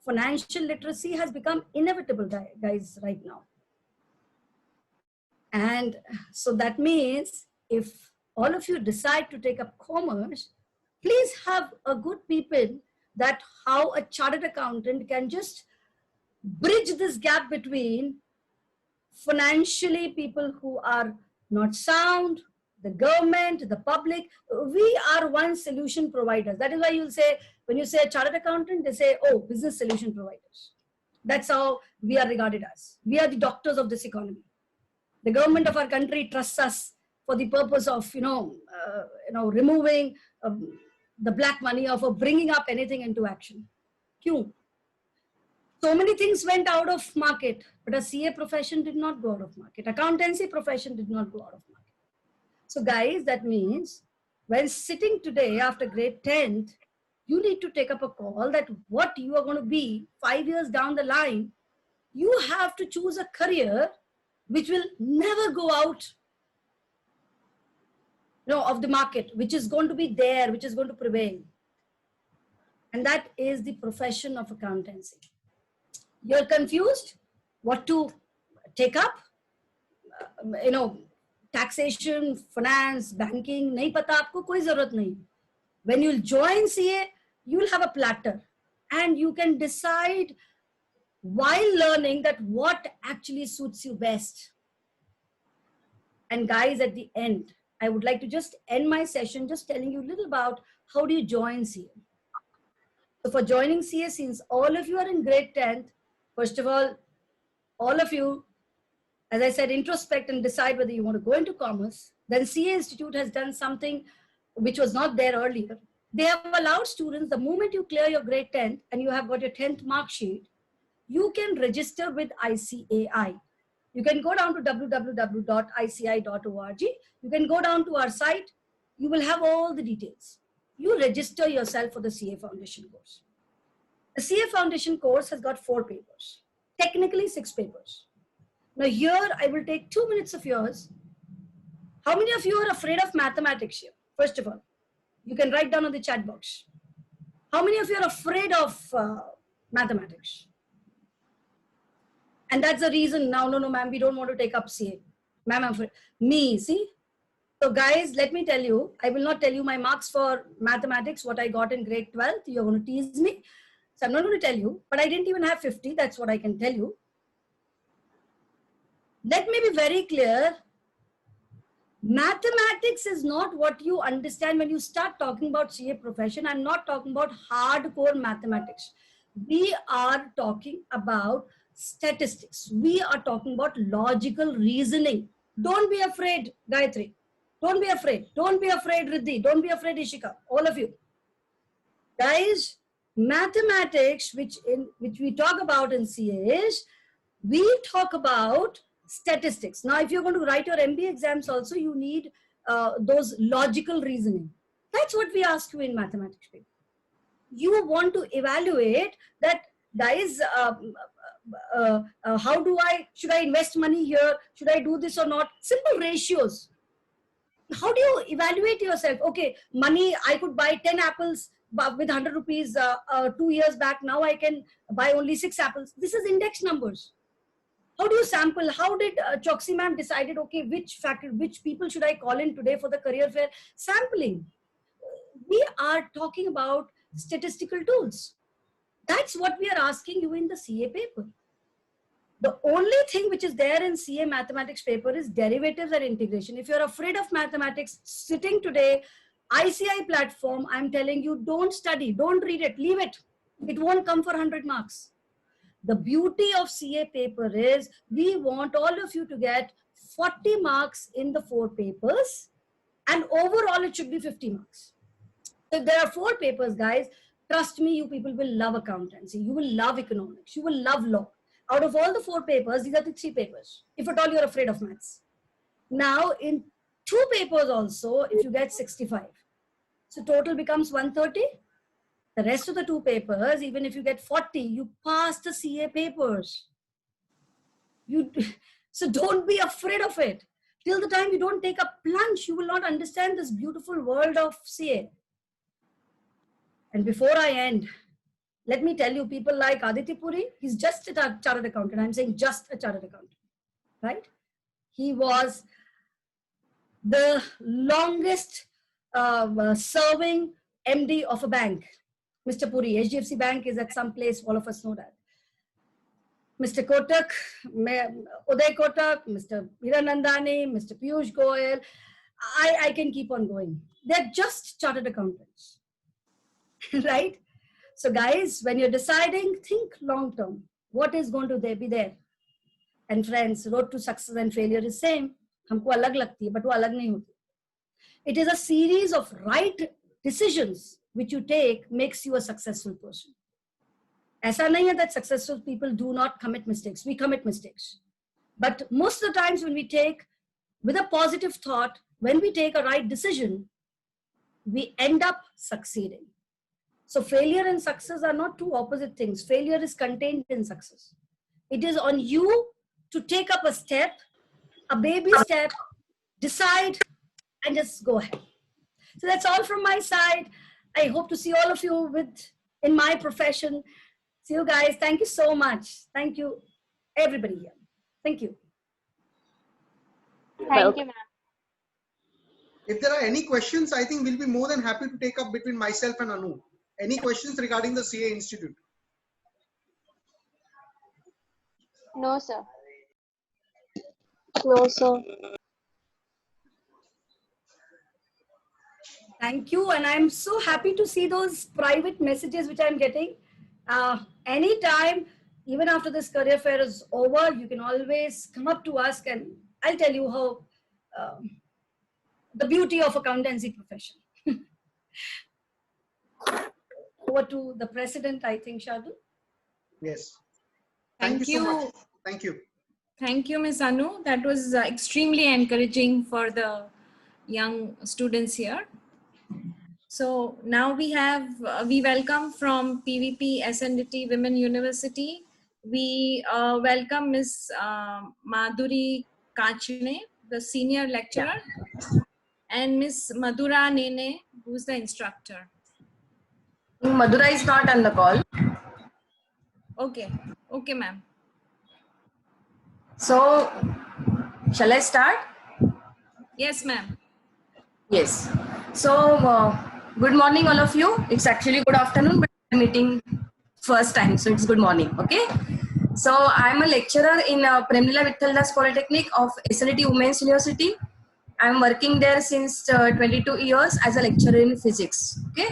Financial literacy has become inevitable, guys, right now. And so that means if all of you decide to take up commerce, please have a good peep-in that how a chartered accountant can just bridge this gap between financially people who are not sound, the government, the public. We are one solution providers. That is why you'll say, when you say a chartered accountant, they say, oh, business solution providers. That's how we are regarded as. We are the doctors of this economy. The government of our country trusts us for the purpose of, removing the black money or for bringing up anything into action. Kyun? So many things went out of market, but a CA profession did not go out of market. Accountancy profession did not go out of market. So guys, that means when sitting today after grade 10th, you need to take up a call that what you are going to be 5 years down the line. You have to choose a career which will never go out of the market, which is going to be there, which is going to prevail. And that is the profession of accountancy. You're confused what to take up, taxation, finance, banking, nahi pata aapko, koi zarurat nahi. When you'll join CA, you'll have a platter and you can decide while learning that what actually suits you best. And guys, at the end, I would like to just end my session just telling you a little about how do you join CA. So for joining CA, since all of you are in grade 10th, first of all of you, as I said, introspect and decide whether you want to go into commerce. Then CA Institute has done something which was not there earlier. They have allowed students, the moment you clear your grade 10th and you have got your 10th mark sheet, you can register with ICAI. You can go down to www.ici.org. You can go down to our site. You will have all the details. You register yourself for the CA Foundation course. The CA Foundation course has got 4 papers, technically 6 papers. Now here I will take 2 minutes of yours. How many of you are afraid of mathematics here? First of all, you can write down on the chat box. How many of you are afraid of mathematics? And that's the reason now, no, ma'am, we don't want to take up CA. Ma'am, I'm afraid. Me, see? So guys, let me tell you, I will not tell you my marks for mathematics, what I got in grade 12th. You're going to tease me. So I'm not going to tell you, but I didn't even have 50. That's what I can tell you. Let me be very clear. Mathematics is not what you understand when you start talking about CA profession. I'm not talking about hardcore mathematics. We are talking about statistics. We are talking about logical reasoning. Don't be afraid, Gayatri. Don't be afraid. Don't be afraid, Riddhi. Don't be afraid, Ishika. All of you. Guys, mathematics, which we talk about in CA is, we talk about statistics. Now, if you're going to write your MBA exams also, you need those logical reasoning. That's what we ask you in mathematics. You want to evaluate that, guys, should I invest money here? Should I do this or not? Simple ratios. How do you evaluate yourself? Okay, money, I could buy 10 apples with 100 rupees 2 years back. Now I can buy only 6 apples. This is index numbers. How do you sample? How did Choksi ma'am decided, okay, which people should I call in today for the career fair? Sampling. We are talking about statistical tools. That's what we are asking you in the CA paper. The only thing which is there in CA mathematics paper is derivatives and integration. If you're afraid of mathematics, sitting today, ICI platform, I'm telling you, don't study, don't read it, leave it. It won't come for 100 marks. The beauty of CA paper is we want all of you to get 40 marks in the 4 papers, and overall it should be 50 marks. So if there are 4 papers, guys, trust me, you people will love accountancy. You will love economics. You will love law. Out of all the 4 papers, these are the 3 papers, if at all you're afraid of maths. Now, in 2 papers also, if you get 65, so total becomes 130. The rest of the 2 papers, even if you get 40, you pass the CA papers. So don't be afraid of it. Till the time you don't take a plunge, you will not understand this beautiful world of CA. And before I end, let me tell you, people like Aditya Puri, he's just a chartered accountant. I'm saying just a chartered accountant, right? He was the longest serving MD of a bank. Mr. Puri, HDFC Bank is at some place, all of us know that. Mr. Kotak, Uday Kotak, Mr. Hiranandani, Mr. Piyush Goyal, I can keep on going. They're just chartered accountants, right? So guys, when you're deciding, think long term. What is going to be there? and friends, road to success and failure is same. हमको अलग लगती है, but वो अलग नहीं होती. It is a series of right decisions which you take makes you a successful person. ऐसा नहीं है that successful people do not commit mistakes. We commit mistakes. But most of the times when we take, with a positive thought, when we take a right decision, we end up succeeding. So failure and success are not two opposite things. Failure is contained in success. It is on you to take up a step, a baby step, decide, and just go ahead. So that's all from my side. I hope to see all of you in my profession. See you guys. Thank you so much. Thank you, everybody here. Thank you. Thank you, ma'am. If there are any questions, I think we'll be more than happy to take up between myself and Anu. Any questions regarding the CA Institute? No, sir. No, sir. Thank you. And I'm so happy to see those private messages which I'm getting. Anytime, even after this career fair is over, you can always come up to us and I'll tell you how the beauty of accountancy profession. Over to the president, I think, Shardul. Yes. Thank So much. Thank you. Thank you, Ms. Anu. That was extremely encouraging for the young students here. So now we welcome from PVP SNDT Women University. We welcome Ms. Madhuri Kachne, the senior lecturer, and Ms. Madhura Nene, who's the instructor. Madhura is not on the call. Okay, okay, ma'am. So, shall I start? Yes, ma'am. Yes. So, good morning, all of you. It's actually good afternoon, but I'm meeting first time, so it's good morning. Okay. So, I'm a lecturer in Premlila Vithaldas Polytechnic of SNDT Women's University. I'm working there since 22 years as a lecturer in physics. Okay.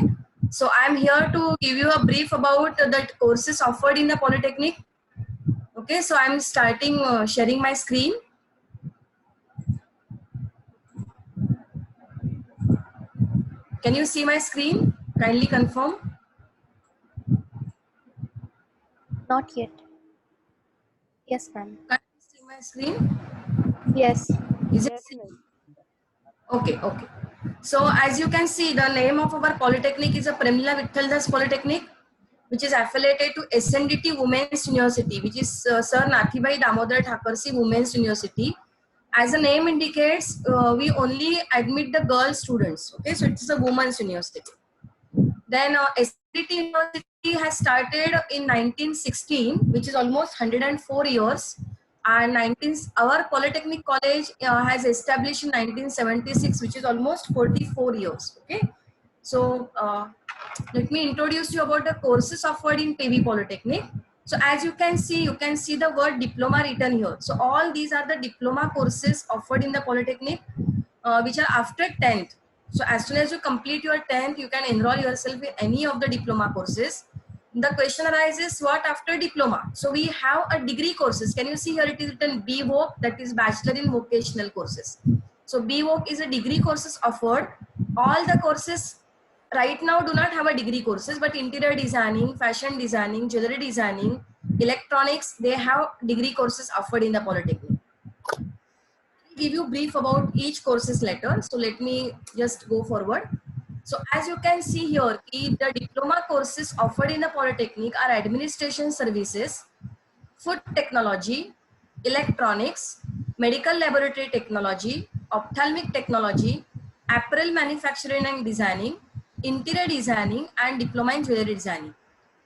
So, I'm here to give you a brief about the courses offered in the Polytechnic. Okay, so I'm starting sharing my screen. Can you see my screen? Kindly confirm. Not yet. Yes, ma'am. Can you see my screen? Yes. Is it? Okay, okay. So as you can see, the name of our polytechnic is a Premlila Vithaldas Polytechnic, which is affiliated to SNDT Women's University, which is Sir Nathibai Damodar Thakursi Women's University. As the name indicates, we only admit the girl students. Okay, so it's a women's university. Then SNDT University has started in 1916, which is almost 104 years. And our Polytechnic College has established in 1976, which is almost 44 years. Okay, so let me introduce you about the courses offered in PV Polytechnic. So as you can see the word diploma written here. So all these are the diploma courses offered in the Polytechnic, which are after 10th. So as soon as you complete your 10th, you can enroll yourself in any of the diploma courses. The question arises, what after diploma? So we have a degree courses. Can you see here it is written BVOC, that is Bachelor in Vocational Courses. So BVOC is a degree courses offered. All the courses right now do not have a degree courses, but interior designing, fashion designing, jewelry designing, electronics, they have degree courses offered in the Polytechnic. I'll give you brief about each courses later. So let me just go forward. So as you can see here, the diploma courses offered in the Polytechnic are administration services, food technology, electronics, medical laboratory technology, ophthalmic technology, apparel manufacturing and designing, interior designing, and diploma in jewelry designing.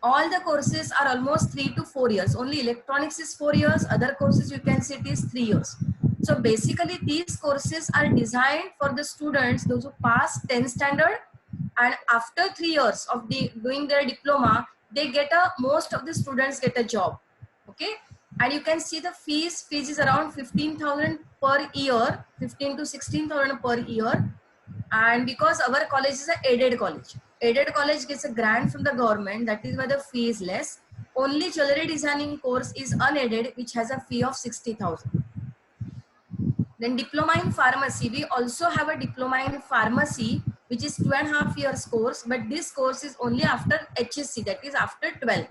All the courses are almost 3 to 4 years. Only electronics is 4 years. Other courses you can see it is 3 years. So basically these courses are designed for the students, those who pass 10th standard, and after 3 years of doing their diploma, they get most of the students get a job. Okay. And you can see the fees is around 15,000 per year, 15 to 16,000 per year. And because our college is an aided college gets a grant from the government, that is why the fee is less. only jewelry designing course is unaided, which has a fee of 60,000. Then diploma in pharmacy, we also have a diploma in pharmacy, which is 2.5 years course, but this course is only after HSC, that is after 12th.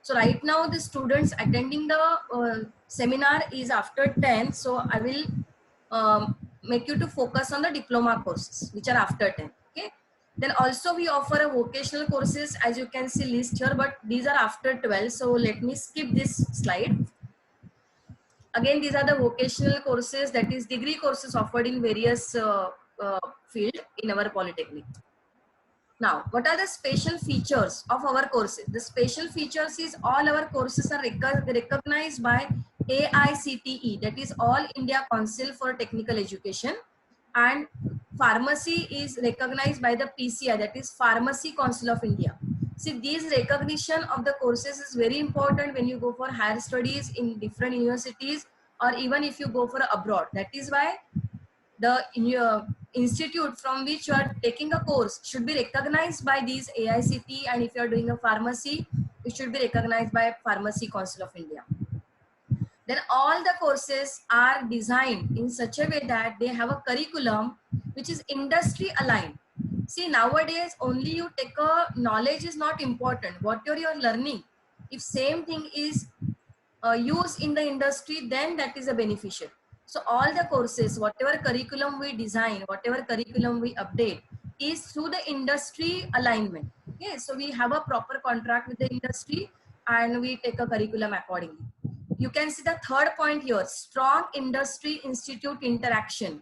So right now the students attending the seminar is after 10th, so I will make you to focus on the diploma courses which are after 10. Okay. Then also we offer a vocational courses, as you can see list here, but these are after 12. So let me skip this slide. Again, these are the vocational courses, that is degree courses offered in various field in our polytechnic. Now, what are the special features of our courses? The special features is all our courses are recognized by AICTE, that is All India Council for Technical Education, and pharmacy is recognized by the PCI, that is Pharmacy Council of India. See, these recognition of the courses is very important when you go for higher studies in different universities, or even if you go for abroad. That is why the institute from which you are taking a course should be recognized by these AICTE, and if you are doing a pharmacy, it should be recognized by Pharmacy Council of India. Then all the courses are designed in such a way that they have a curriculum which is industry aligned. See, nowadays only you take a knowledge is not important. What you're learning, if same thing is used in the industry, then that is a beneficial. So all the courses, whatever curriculum we design, whatever curriculum we update, is through the industry alignment. Okay, so we have a proper contract with the industry and we take a curriculum accordingly. You can see the third point here, strong industry institute interaction.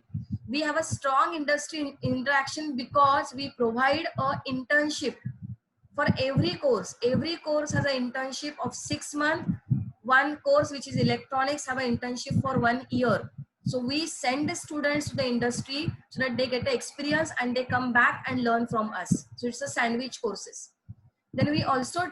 We have a strong industry interaction because we provide a internship for every course. Every course has an internship of 6 months. One course which is electronics have an internship for 1 year. So we send the students to the industry so that they get the experience and they come back and learn from us. So it's a sandwich courses. Then we also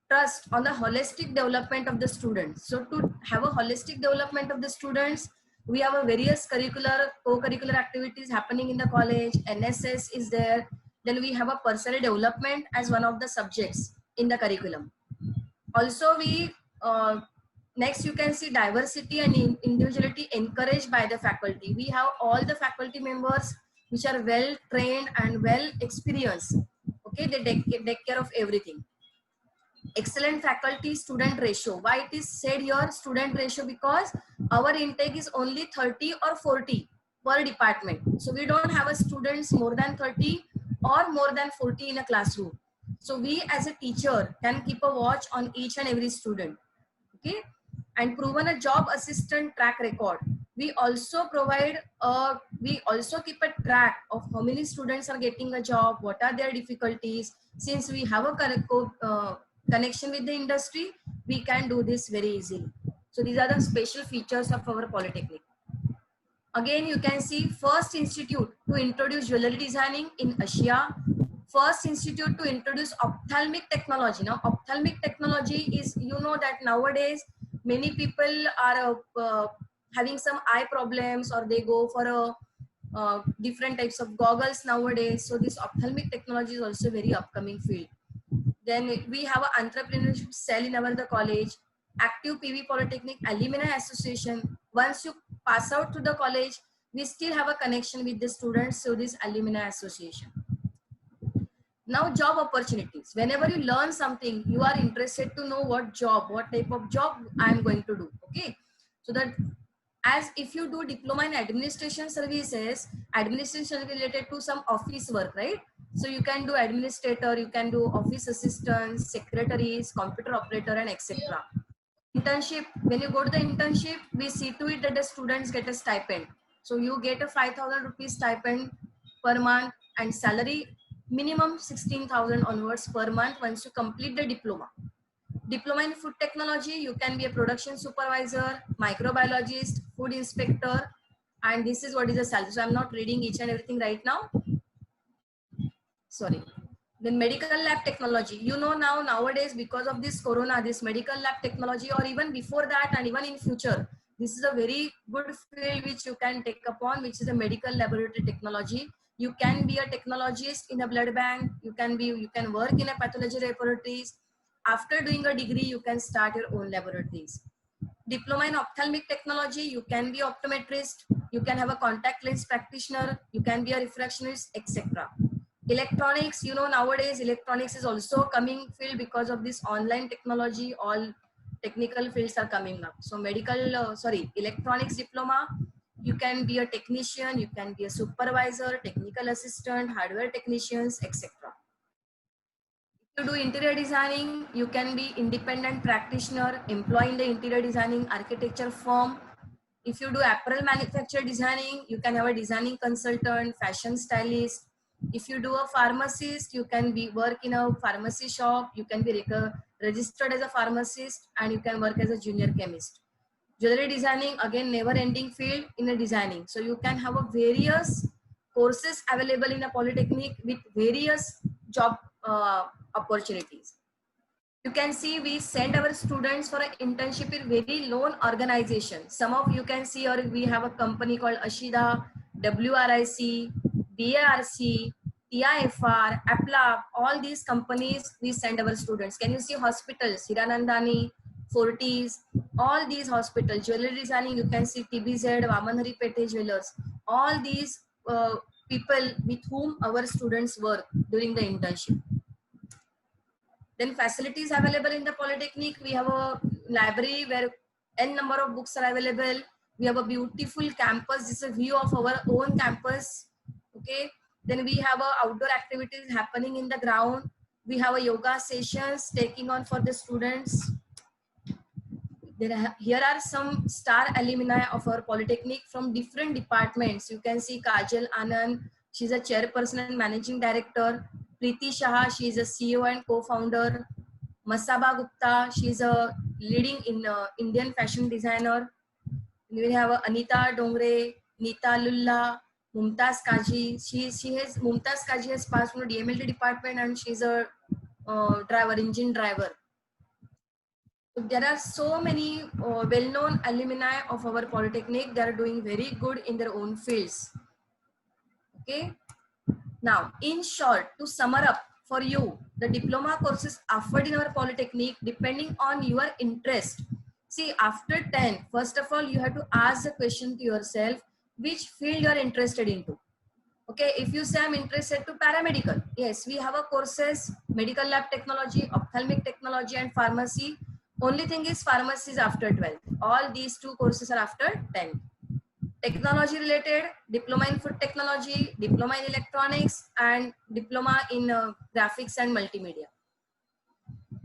trust on the holistic development of the students. So to have a holistic development of the students, we have a various curricular, co-curricular activities happening in the college. NSS is there. Then we have a personal development as one of the subjects in the curriculum. Also we next you can see diversity and individuality encouraged by the faculty. We have all the faculty members which are well trained and well experienced. Okay, they take care of everything. Excellent faculty student ratio. Why it is said here student ratio? Because our intake is only 30 or 40 per department. So we don't have a students more than 30 or more than 40 in a classroom. So we as a teacher can keep a watch on each and every student. Okay, and proven a job assistant track record. We also provide we also keep a track of how many students are getting a job, what are their difficulties. Since we have a connection with the industry, we can do this very easily. So these are the special features of our polytechnic. Again, you can see first institute to introduce jewelry designing in Asia. First institute to introduce ophthalmic technology. Now, ophthalmic technology is, you know that nowadays many people are having some eye problems, or they go for different types of goggles nowadays. So this ophthalmic technology is also very upcoming field. Then we have an entrepreneurship cell in our college, active PV Polytechnic Alumni Association. Once you pass out to the college, we still have a connection with the students, so this Alumni Association. Now job opportunities. Whenever you learn something, you are interested to know what job, what type of job I am going to do. Okay, so that as if you do diploma in administration services, administration related to some office work, right? So you can do administrator, you can do office assistants, secretaries, computer operator, and etc. Internship, when you go to the internship, we see to it that the students get a stipend. So you get a 5,000 rupees stipend per month, and salary minimum 16,000 onwards per month once you complete the diploma. Diploma in food technology, you can be a production supervisor, microbiologist, food inspector, and this is what is the salary. So I'm not reading each and everything right now. Sorry. Then medical lab technology. You know now nowadays because of this corona, this medical lab technology, or even before that and even in future, this is a very good field which you can take upon, which is a medical laboratory technology. You can be a technologist in a blood bank. You can work in a pathology laboratories. after doing a degree, you can start your own laboratories. Diploma in ophthalmic technology, you can be optometrist, you can have a contact lens practitioner, you can be a refractionist, etc. Electronics, you know, nowadays electronics is also coming field because of this online technology. All technical fields are coming up. So electronics diploma, you can be a technician, you can be a supervisor, technical assistant, hardware technicians, etc. If you do interior designing, you can be independent practitioner, employee in the interior designing architecture firm. If you do apparel manufacture designing, you can have a designing consultant, fashion stylist. If you do a pharmacist, you can work in a pharmacy shop, you can be registered as a pharmacist, and you can work as a junior chemist. Jewelry designing, again, never ending field in a designing. So you can have a various courses available in a polytechnic with various job opportunities. You can see we send our students for an internship in very known organizations. Some of you can see, or we have a company called Ashida, WRIC, BARC, TIFR, APLA, all these companies we send our students. Can you see hospitals, Hiranandani, Fortis, all these hospitals, jewelry designing, you can see TBZ, Vamanhari Pete Jewelers, all these people with whom our students work during the internship. Then facilities available in the polytechnic, we have a library where n number of books are available. We have a beautiful campus. This is a view of our own campus. Okay. Then we have outdoor activities happening in the ground. We have a yoga sessions taking on for the students. Here are some star alumni of our polytechnic from different departments. You can see Kajal Anand, she's a chairperson and managing director. Preeti Shah, she is a CEO and co-founder. Masaba Gupta, she is a leading Indian fashion designer. We have Anita Dongre, Nita Lulla, Mumtaz Kaji. Mumtaz Kaji has passed from the DMLT department and she's a engine driver. There are so many well-known alumni of our polytechnic. They are doing very good in their own fields. Okay. Now, in short, to sum up for you, the diploma courses offered in our polytechnic depending on your interest. See, after 10, first of all, you have to ask the question to yourself, which field you are interested into. Okay, if you say I'm interested to paramedical, yes, we have a courses, medical lab technology, ophthalmic technology, and pharmacy. Only thing is pharmacy is after 12. All these two courses are after 10. Technology related, diploma in food technology, diploma in electronics, and diploma in graphics and multimedia.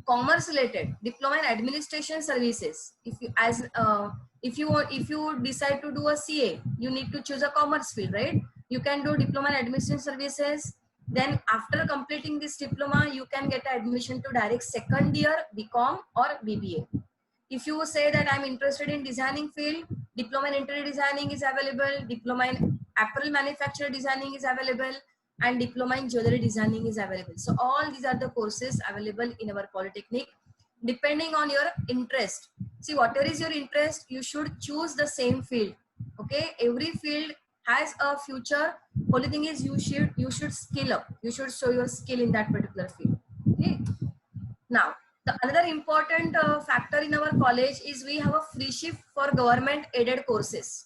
Commerce related, diploma in administration services. If you decide to do a CA, you need to choose a commerce field, right? You can do diploma in administration services. Then after completing this diploma, you can get admission to direct second year BCom or BBA. If you say that I'm interested in designing field, diploma in interior designing is available, diploma in apparel manufacturer designing is available, and diploma in jewelry designing is available. So all these are the courses available in our polytechnic depending on your interest. See, whatever is your interest, you should choose the same field. Okay, every field has a future. Only thing is you should skill up. You should show your skill in that particular field. Okay. Now, another important factor in our college is we have a free shift for government aided courses.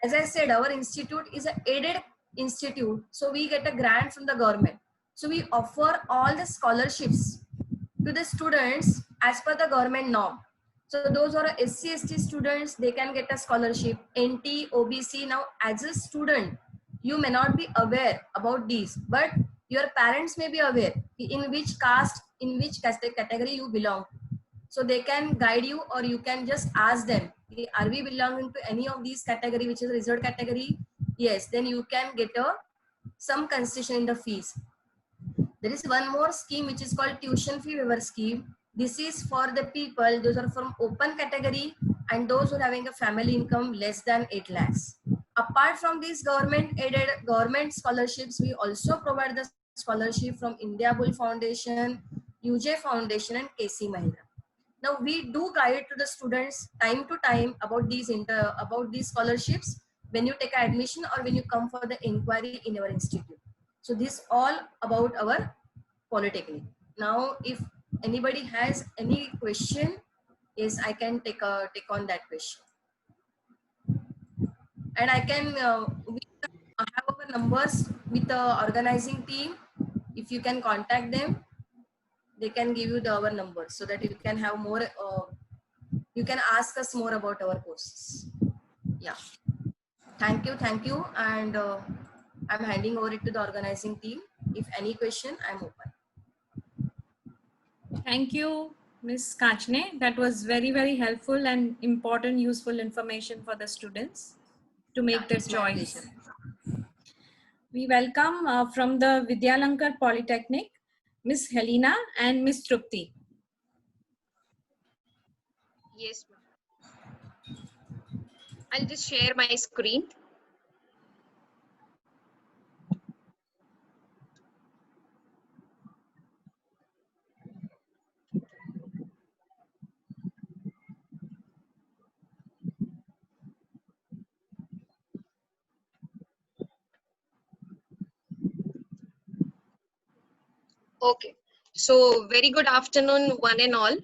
As I said, our institute is an aided institute, so we get a grant from the government. So we offer all the scholarships to the students as per the government norm. So those are SC, ST students, they can get a scholarship. NT, OBC. Now, as a student, you may not be aware about these, but your parents may be aware in which caste, in which category you belong. So they can guide you, or you can just ask them, are we belonging to any of these category, which is a reserved category? Yes, then you can get some concession in the fees. There is one more scheme which is called tuition fee waiver scheme. This is for the people, those are from open category and those who are having a family income less than 8 lakhs. Apart from these government aided government scholarships, we also provide the scholarship from India Bull Foundation, UJ Foundation, and KC Mahindra. Now we do guide to the students time to time about these scholarships when you take admission or when you come for the inquiry in our institute. So this all about our polytechnic. Now, if anybody has any question, yes, I can take on that question. And I can we have our numbers with the organizing team. If you can contact them, they can give you our numbers so that you can have more. You can ask us more about our courses. Yeah. Thank you, and I'm handing over it to the organizing team. If any question, I'm open. Thank you, Ms. Kachne. That was very, very helpful and important, useful information for the students to make their It's my choice. pleasure. We welcome from the Vidyalankar Polytechnic, Ms. Helena and Ms. Trupti. Yes, ma'am. I'll just share my screen. Okay. So, very good afternoon, one and all.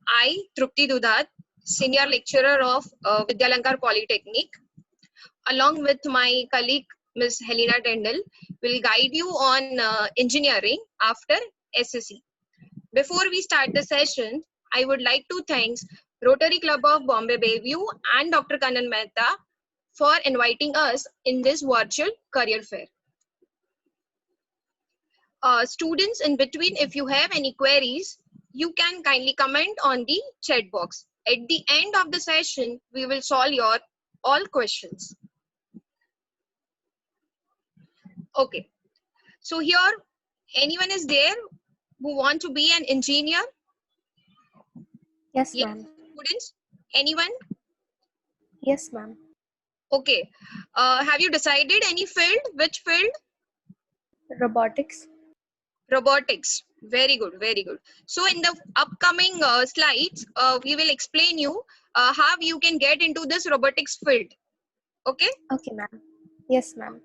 I, Trupti Dudat, Senior Lecturer of Vidyalankar Polytechnic, along with my colleague Ms. Helena Tendal, will guide you on engineering after SSC. Before we start the session, I would like to thank Rotary Club of Bombay Bayview and Dr. Kanan Mehta for inviting us in this virtual career fair. Students, in between, if you have any queries, you can kindly comment on the chat box. At the end of the session, we will solve your all questions. Okay. So here, anyone is there who want to be an engineer? Yes, Yes, ma'am. students? Anyone? Yes, ma'am. Okay. Have you decided any field? Which field? Robotics. Robotics. Very good, very good. So in the upcoming slides, we will explain you how you can get into this robotics field. Okay? Okay, ma'am. Yes, ma'am.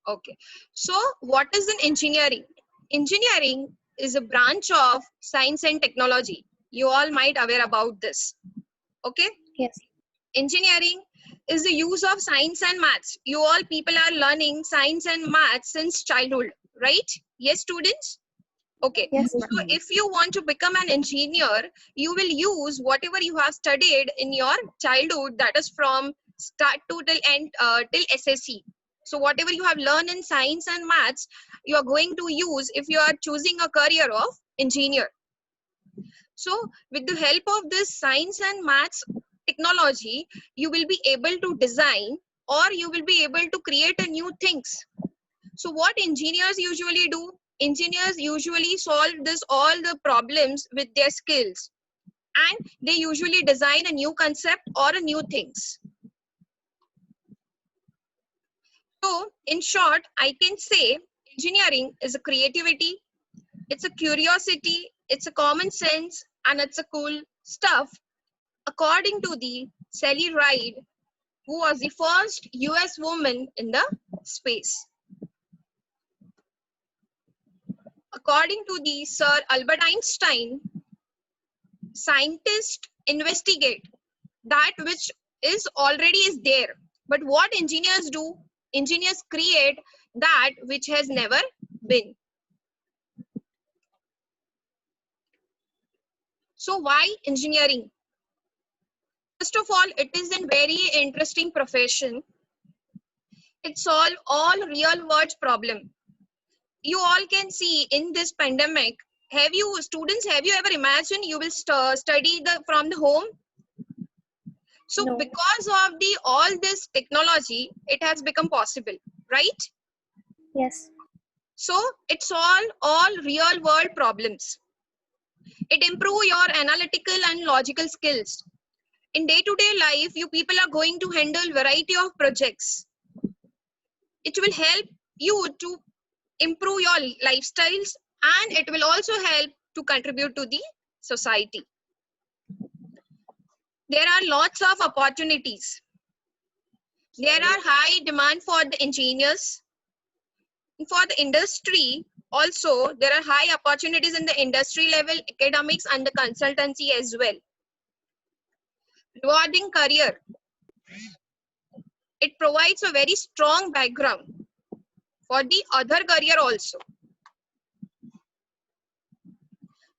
Okay. So what is an engineering? Engineering is a branch of science and technology. You all might aware about this. Okay? Yes. Engineering is the use of science and maths. You all people are learning science and maths since childhood, right? Yes, students? Okay. Yes, So ma'am. if you want to become an engineer, you will use whatever you have studied in your childhood, that is from start to till end till SSC. So whatever you have learned in science and maths, you are going to use if you are choosing a career of engineer. So with the help of this science and maths technology, you will be able to design or you will be able to create a new things. So what engineers usually do? Engineers usually solve all the problems with their skills, and they usually design a new concept or a new things. So in short, I can say engineering is a creativity, it's a curiosity, it's a common sense, and it's a cool stuff, according to the Sally Ride, who was the first US woman in the space. According to the Sir Albert Einstein, scientists investigate that which is already is there. But what engineers do? Engineers create that which has never been. So why engineering? First of all, it is a very interesting profession. It solves all real world problem. You all can see in this pandemic, have you ever imagined you will study from the home? So No. because of all this technology, it has become possible, right? Yes. So it solves all real world problems. It improves your analytical and logical skills. In day-to-day life, you people are going to handle variety of projects. It will help you to improve your lifestyles, and it will also help to contribute to the society. There are lots of opportunities. There are high demand for the engineers. For the industry, Also, there are high opportunities in the industry level, academics, and the consultancy as well. Rewarding career. It provides a very strong background for the other career also.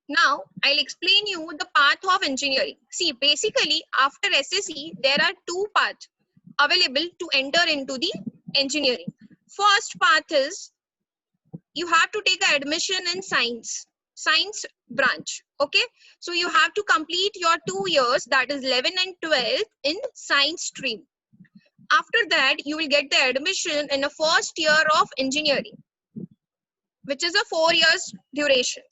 Now, I'll explain you the path of engineering. See, basically, after SSC, there are two paths available to enter into the engineering. First path is you have to take admission in science branch. Okay, so you have to complete your 2 years, that is 11 and 12 in science stream. After that, you will get the admission in the first year of engineering, which is a 4 years duration.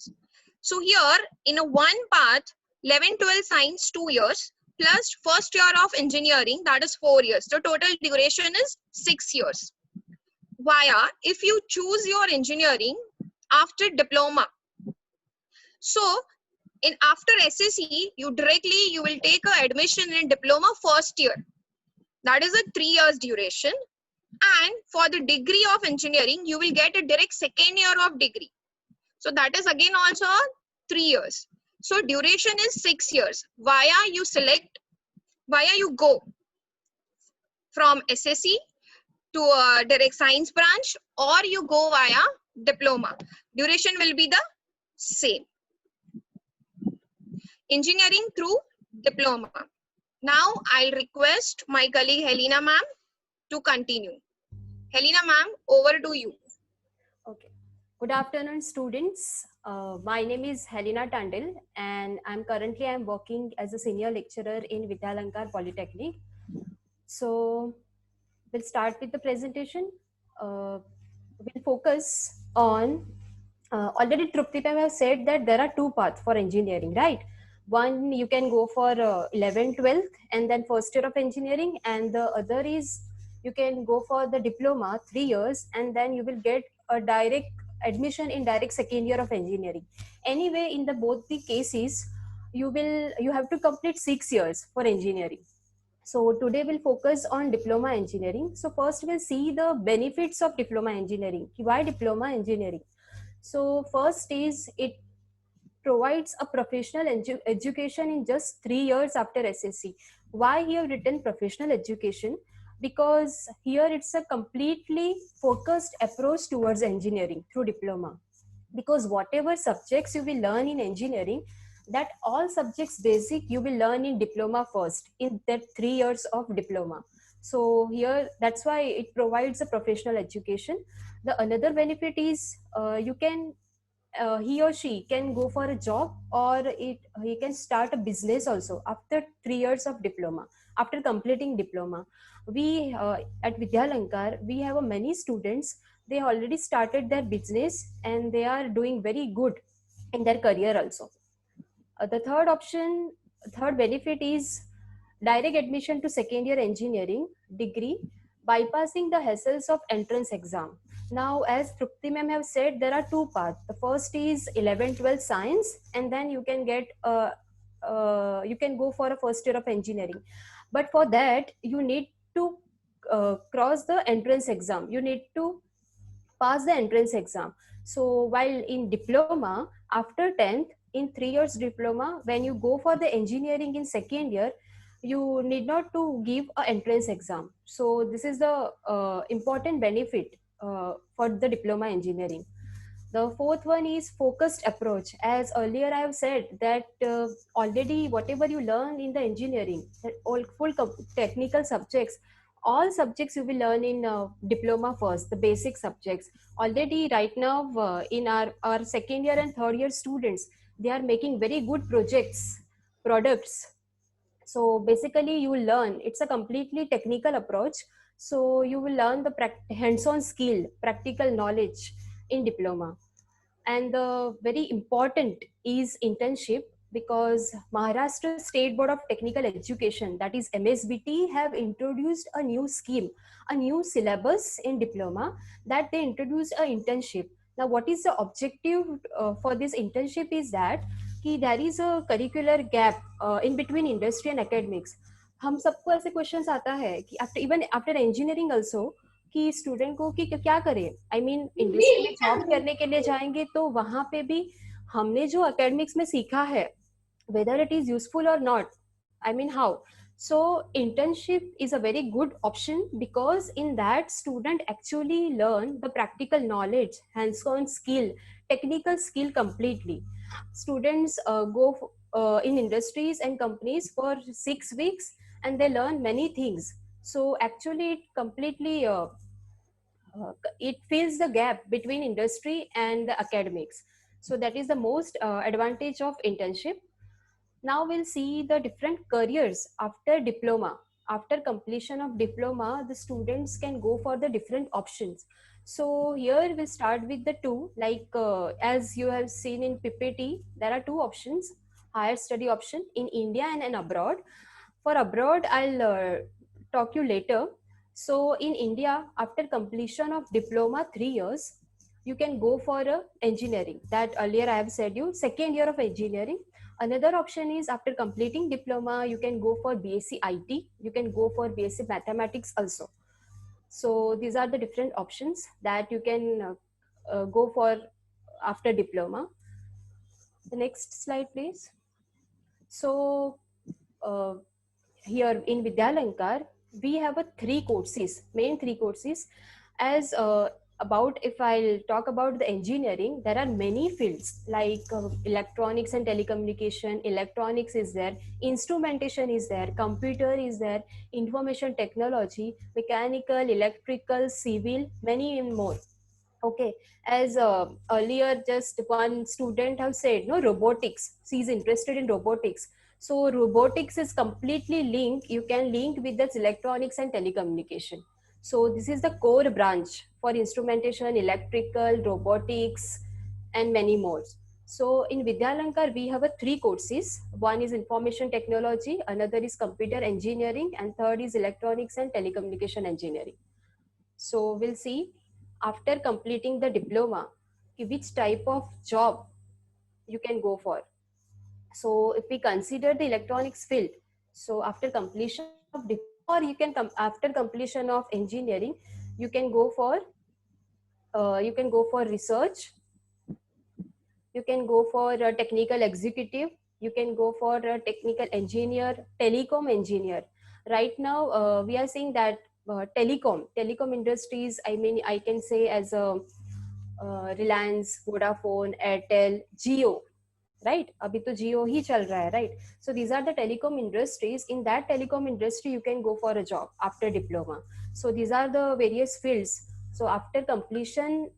So here in a one path, 11, 12 science 2 years plus first year of engineering, that is 4 years. The total duration is 6 years. Via, if you choose your engineering after diploma. So after SSC, you will take a admission in diploma first year. That is a 3 years duration. And for the degree of engineering, you will get a direct second year of degree. So that is again also 3 years. So duration is 6 years. Via you go from SSC to a direct science branch, or you go via diploma. Duration will be the same. Engineering through diploma. Now I'll request my colleague Helena ma'am to continue. Helena ma'am, over to you. Okay. Good afternoon, students. My name is Helena Tandil, and I'm working as a senior lecturer in Vidyalankar Polytechnic. So we'll start with the presentation. We'll focus on, already Trupti ma'am have said that there are two paths for engineering, right? One, you can go for 11, 12 and then first year of engineering, and the other is you can go for the diploma 3 years and then you will get a direct admission in direct second year of engineering. Anyway, in the both the cases, you have to complete 6 years for engineering. So today we'll focus on diploma engineering. So first we'll see the benefits of diploma engineering. Why diploma engineering? So first is it provides a professional education in just 3 years after SSC. Why here written professional education? Because here it's a completely focused approach towards engineering through diploma. Because whatever subjects you will learn in engineering, that all subjects basic you will learn in diploma first, in that 3 years of diploma. So here, that's why it provides a professional education. The another benefit is he or she can go for a job, or he can start a business also after 3 years of diploma, after completing diploma. We at Vidyalankar, we have many students, they already started their business and they are doing very good in their career also. The third benefit is direct admission to second year engineering degree, bypassing the hassles of entrance exam. Now, as Trupti ma'am have said, there are two paths. The first is 11-12 science, and then you can get you can go for a first year of engineering. But for that, you need to cross the entrance exam. You need to pass the entrance exam. So while in diploma, after 10th, in 3 years diploma, when you go for the engineering in second year, you need not to give an entrance exam. So this is the important benefit for the diploma engineering. The fourth one is focused approach. As earlier I have said that already whatever you learn in the engineering, all full technical subjects, all subjects you will learn in diploma first, the basic subjects. Already right now in our second year and third year students, they are making very good products. So basically you will learn, it's a completely technical approach. So you will learn the hands-on skill, practical knowledge in diploma. And the very important is internship, because Maharashtra State Board of Technical Education, that is MSBT, have introduced a new scheme, a new syllabus in diploma, that they introduced an internship. Now, what is the objective for this internship is that there is a curricular gap in between industry and academics. हम सबको ऐसे questions आता है कि even after engineering also, कि student को कि क्या करें, आई मीन इंडस्ट्री में जॉब करने के लिए जाएंगे तो वहां पे भी हमने जो एकेडमिक्स में सीखा है, whether it is useful or not, I mean how. So internship is a very good option because in that student actually learn the practical knowledge, hands-on skill, technical skill completely. Students go in industries and companies for 6 weeks and they learn many things. So actually it completely it fills the gap between industry and the academics. So that is the most advantage of internship. Now we'll see the different careers after diploma. After completion of diploma, the students can go for the different options. So here we'll start with the two, like as you have seen in PPT, there are two options, higher study option in India and abroad. For abroad, I'll talk you later. So in India, after completion of diploma 3 years, you can go for engineering. That earlier I have said you, second year of engineering. Another option is after completing diploma, you can go for BSc IT, you can go for BSc Mathematics also. So these are the different options that you can go for after diploma. The next slide, please. So here in Vidyalankar, we have three courses, main three courses. As about, if I'll talk about the engineering, there are many fields like electronics and telecommunication, electronics is there, instrumentation is there, computer is there, information technology, mechanical, electrical, civil, many more. Okay, as earlier just one student have said, no, robotics, she is interested in robotics. So robotics is completely linked, you can link with this electronics and telecommunication. So this is the core branch for instrumentation, electrical, robotics, and many more. So in Vidyalankar, we have three courses. One is information technology, another is computer engineering, and third is electronics and telecommunication engineering. So we'll see after completing the diploma, which type of job you can go for. So if we consider the electronics field, so after completion of diploma, or you can come after completion of engineering, you can go for research, you can go for a technical executive, you can go for a technical engineer, telecom engineer. Right now we are seeing that telecom industries, I mean I can say as a Reliance, Vodafone, Airtel, Jio, right? Abhi to Jio hi chal raha hai, right? So these are the telecom industries. In that telecom industry, you can go for a job after diploma. So these are the various fields. So after completion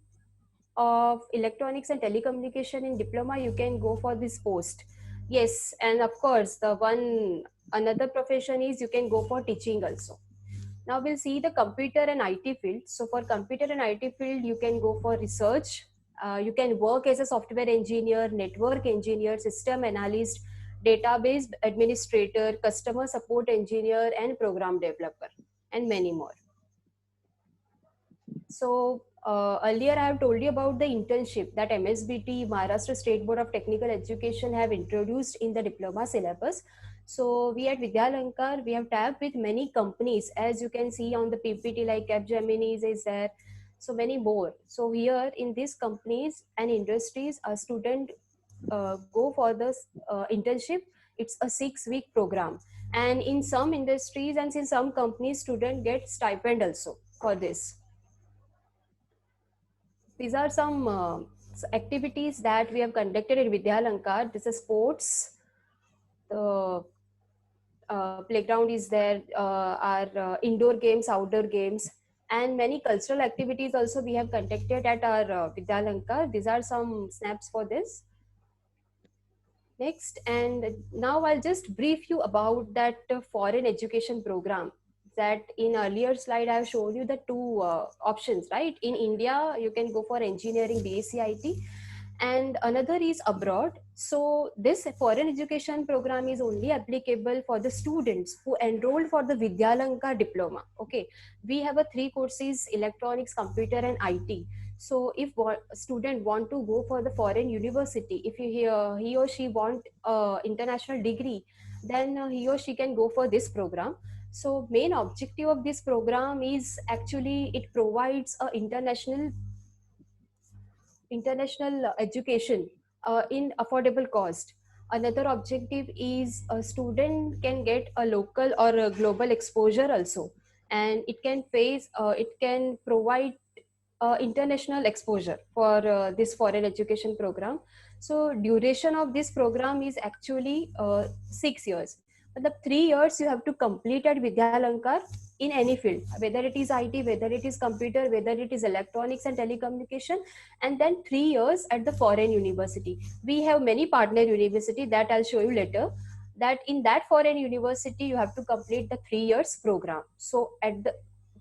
of electronics and telecommunication in diploma, you can go for this post. Yes, and of course, another profession is you can go for teaching also. Now we'll see the computer and IT field. So for computer and IT field, you can go for research. You can work as a software engineer, network engineer, system analyst, database administrator, customer support engineer, and program developer, and many more. So earlier I have told you about the internship that MSBT, Maharashtra State Board of Technical Education, have introduced in the diploma syllabus. So we at Vidyalankar, we have tapped with many companies, as you can see on the PPT, like Capgemini is there, so many more. So here in these companies and industries, a student go for this internship. It's a 6-week program. And in some industries and in some companies, student get stipend also for this. These are some activities that we have conducted in Vidyalankar. This is sports. The playground is there, our indoor games, outdoor games, and many cultural activities also we have conducted at our Vidyalankar. These are some snaps for this. Next, and now I'll just brief you about that foreign education program. That in earlier slide I have shown you the two options, right? In India, you can go for engineering, BSc IT, and another is abroad. So this foreign education program is only applicable for the students who enrolled for the Vidyalankar diploma. Okay, we have 3 courses: electronics, computer, and IT. So if a student want to go for the foreign university, if he or she want international degree, then he or she can go for this program. So main objective of this program is actually it provides a international education in affordable cost. Another objective is a student can get a local or a global exposure also, and it can provide international exposure for this foreign education program. So duration of this program is actually 6 years. But the 3 years you have to complete at Vidyalankar in any field, whether it is IT, whether it is computer, whether it is electronics and telecommunication, and then 3 years at the foreign university. We have many partner university that I'll show you later. That in that foreign university you have to complete the 3 years program. So at the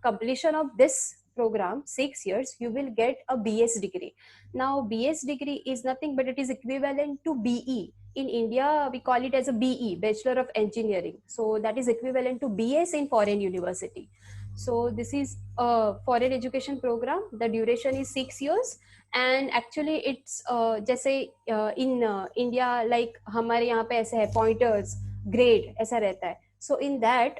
completion of this program, 6 years, you will get a BS degree. Now BS degree is nothing but it is equivalent to BE. In India we call it as a BE, Bachelor of Engineering. So that is equivalent to BS in foreign university. So this is a foreign education program. The duration is 6 years, and actually it's जैसे in India like हमारे यहाँ पे ऐसे है pointers, grade ऐसा रहता है. So in that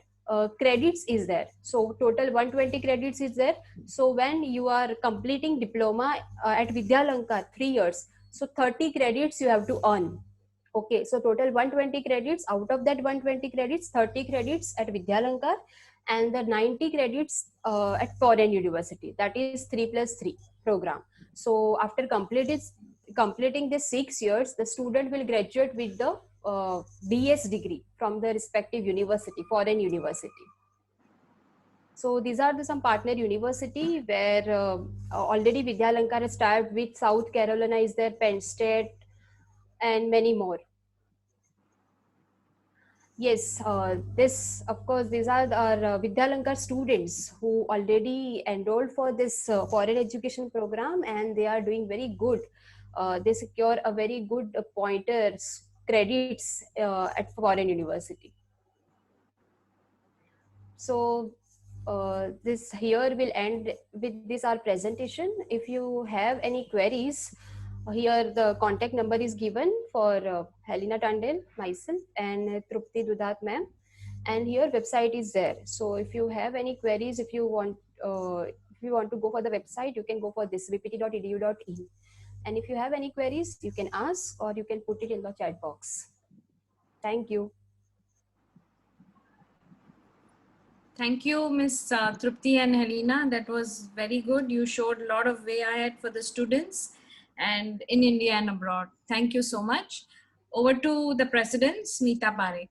credits is there. So total 120 credits is there. So when you are completing diploma at Vidyalankar 3 years, so 30 credits you have to earn. Okay, so total 120 credits. Out of that 120 credits, 30 credits at Vidyalankar and the 90 credits at foreign university. That is 3+3 program. So after completing this 6 years, the student will graduate with the BS degree from the respective university, foreign university. So these are some partner university where already Vidyalankar has started with South Carolina is there, Penn State, and many more. Yes, this of course these are our Vidyalankar students who already enrolled for this foreign education program, and they are doing very good. They secure a very good pointers credits at foreign university. So this here will end with this our presentation. If you have any queries, here the contact number is given for Helena Tandel, myself, and Trupti Dudat ma'am, and here website is there. So if you have any queries, if you want to go for the website, you can go for this vpt.edu.in. And if you have any queries, you can ask or you can put it in the chat box. Thank you. Thank you, Ms. Trupti and Helena. That was very good. You showed a lot of way ahead for the students and in India and abroad. Thank you so much. Over to the President, Smita Parekh.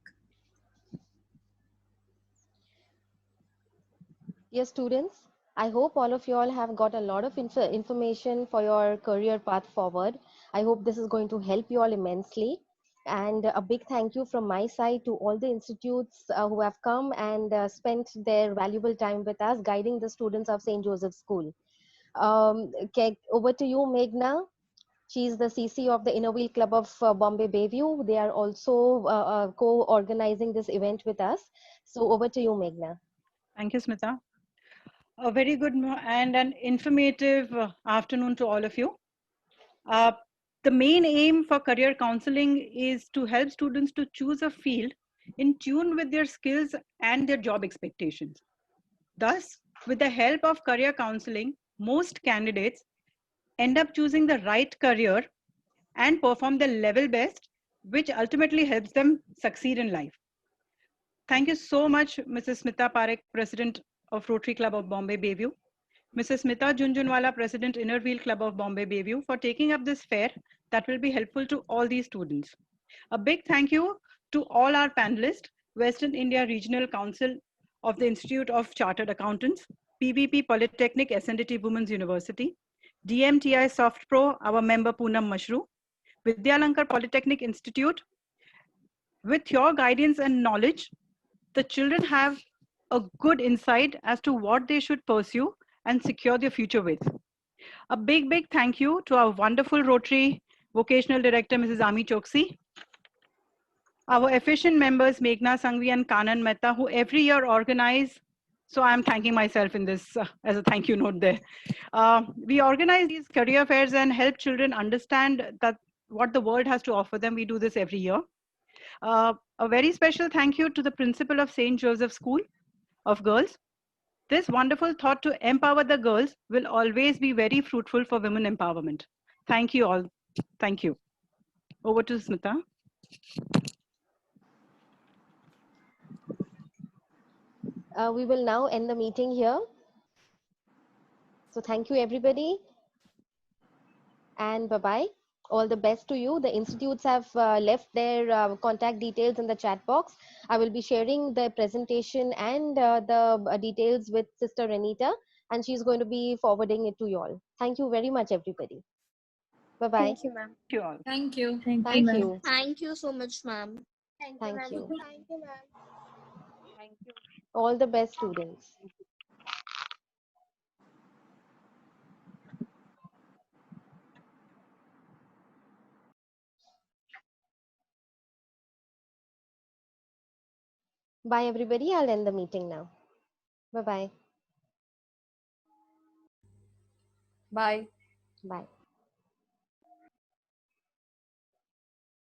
Yes, students, I hope all of you all have got a lot of information for your career path forward. I hope this is going to help you all immensely. And a big thank you from my side to all the institutes who have come and spent their valuable time with us, guiding the students of St. Joseph's School. Okay, over to you, Meghna. She's the CC of the Inner Wheel Club of Bombay Bayview. They are also co-organizing this event with us. So over to you, Meghna. Thank you, Smita. A very good and an informative afternoon to all of you. The main aim for career counseling is to help students to choose a field in tune with their skills and their job expectations. Thus, with the help of career counseling, most candidates end up choosing the right career and perform their level best, which ultimately helps them succeed in life. Thank you so much, Mrs. Smita Parekh, President of Rotary Club of Bombay Bayview, Mrs. Smita Junjunwala, President, Inner Wheel Club of Bombay Bayview, for taking up this fair that will be helpful to all these students. A big thank you to all our panelists, Western India Regional Council of the Institute of Chartered Accountants, PVP Polytechnic, SNDT Women's University, DMTI Soft Pro, our member Poonam Mashru, Vidyalankar Polytechnic Institute. With your guidance and knowledge, the children have a good insight as to what they should pursue and secure their future with. A big thank you to our wonderful Rotary Vocational Director, Mrs. Ami Choksi, our efficient members, Meghna Sangvi and Kanan Mehta, who every year organize. So I'm thanking myself in this as a thank you note there. We organize these career fairs and help children understand that what the world has to offer them. We do this every year. A very special thank you to the principal of St. Joseph School, of girls. This wonderful thought to empower the girls will always be very fruitful for women empowerment. Thank you all. Thank you. Over to Smita. We will now end the meeting here. So thank you, everybody. And bye-bye. All the best to you. The institutes have left their contact details in the chat box. I will be sharing the presentation and the details with Sister Renita, and she's going to be forwarding it to you all. Thank you very much, everybody. Bye-bye. Thank you, ma'am. Thank you all. Thank you. Thank you. Thank you so much, ma'am. Thank Thank you. you, ma'am. Thank you. All the best, students. Bye, everybody. I'll end the meeting now. Bye-bye. Bye. Bye.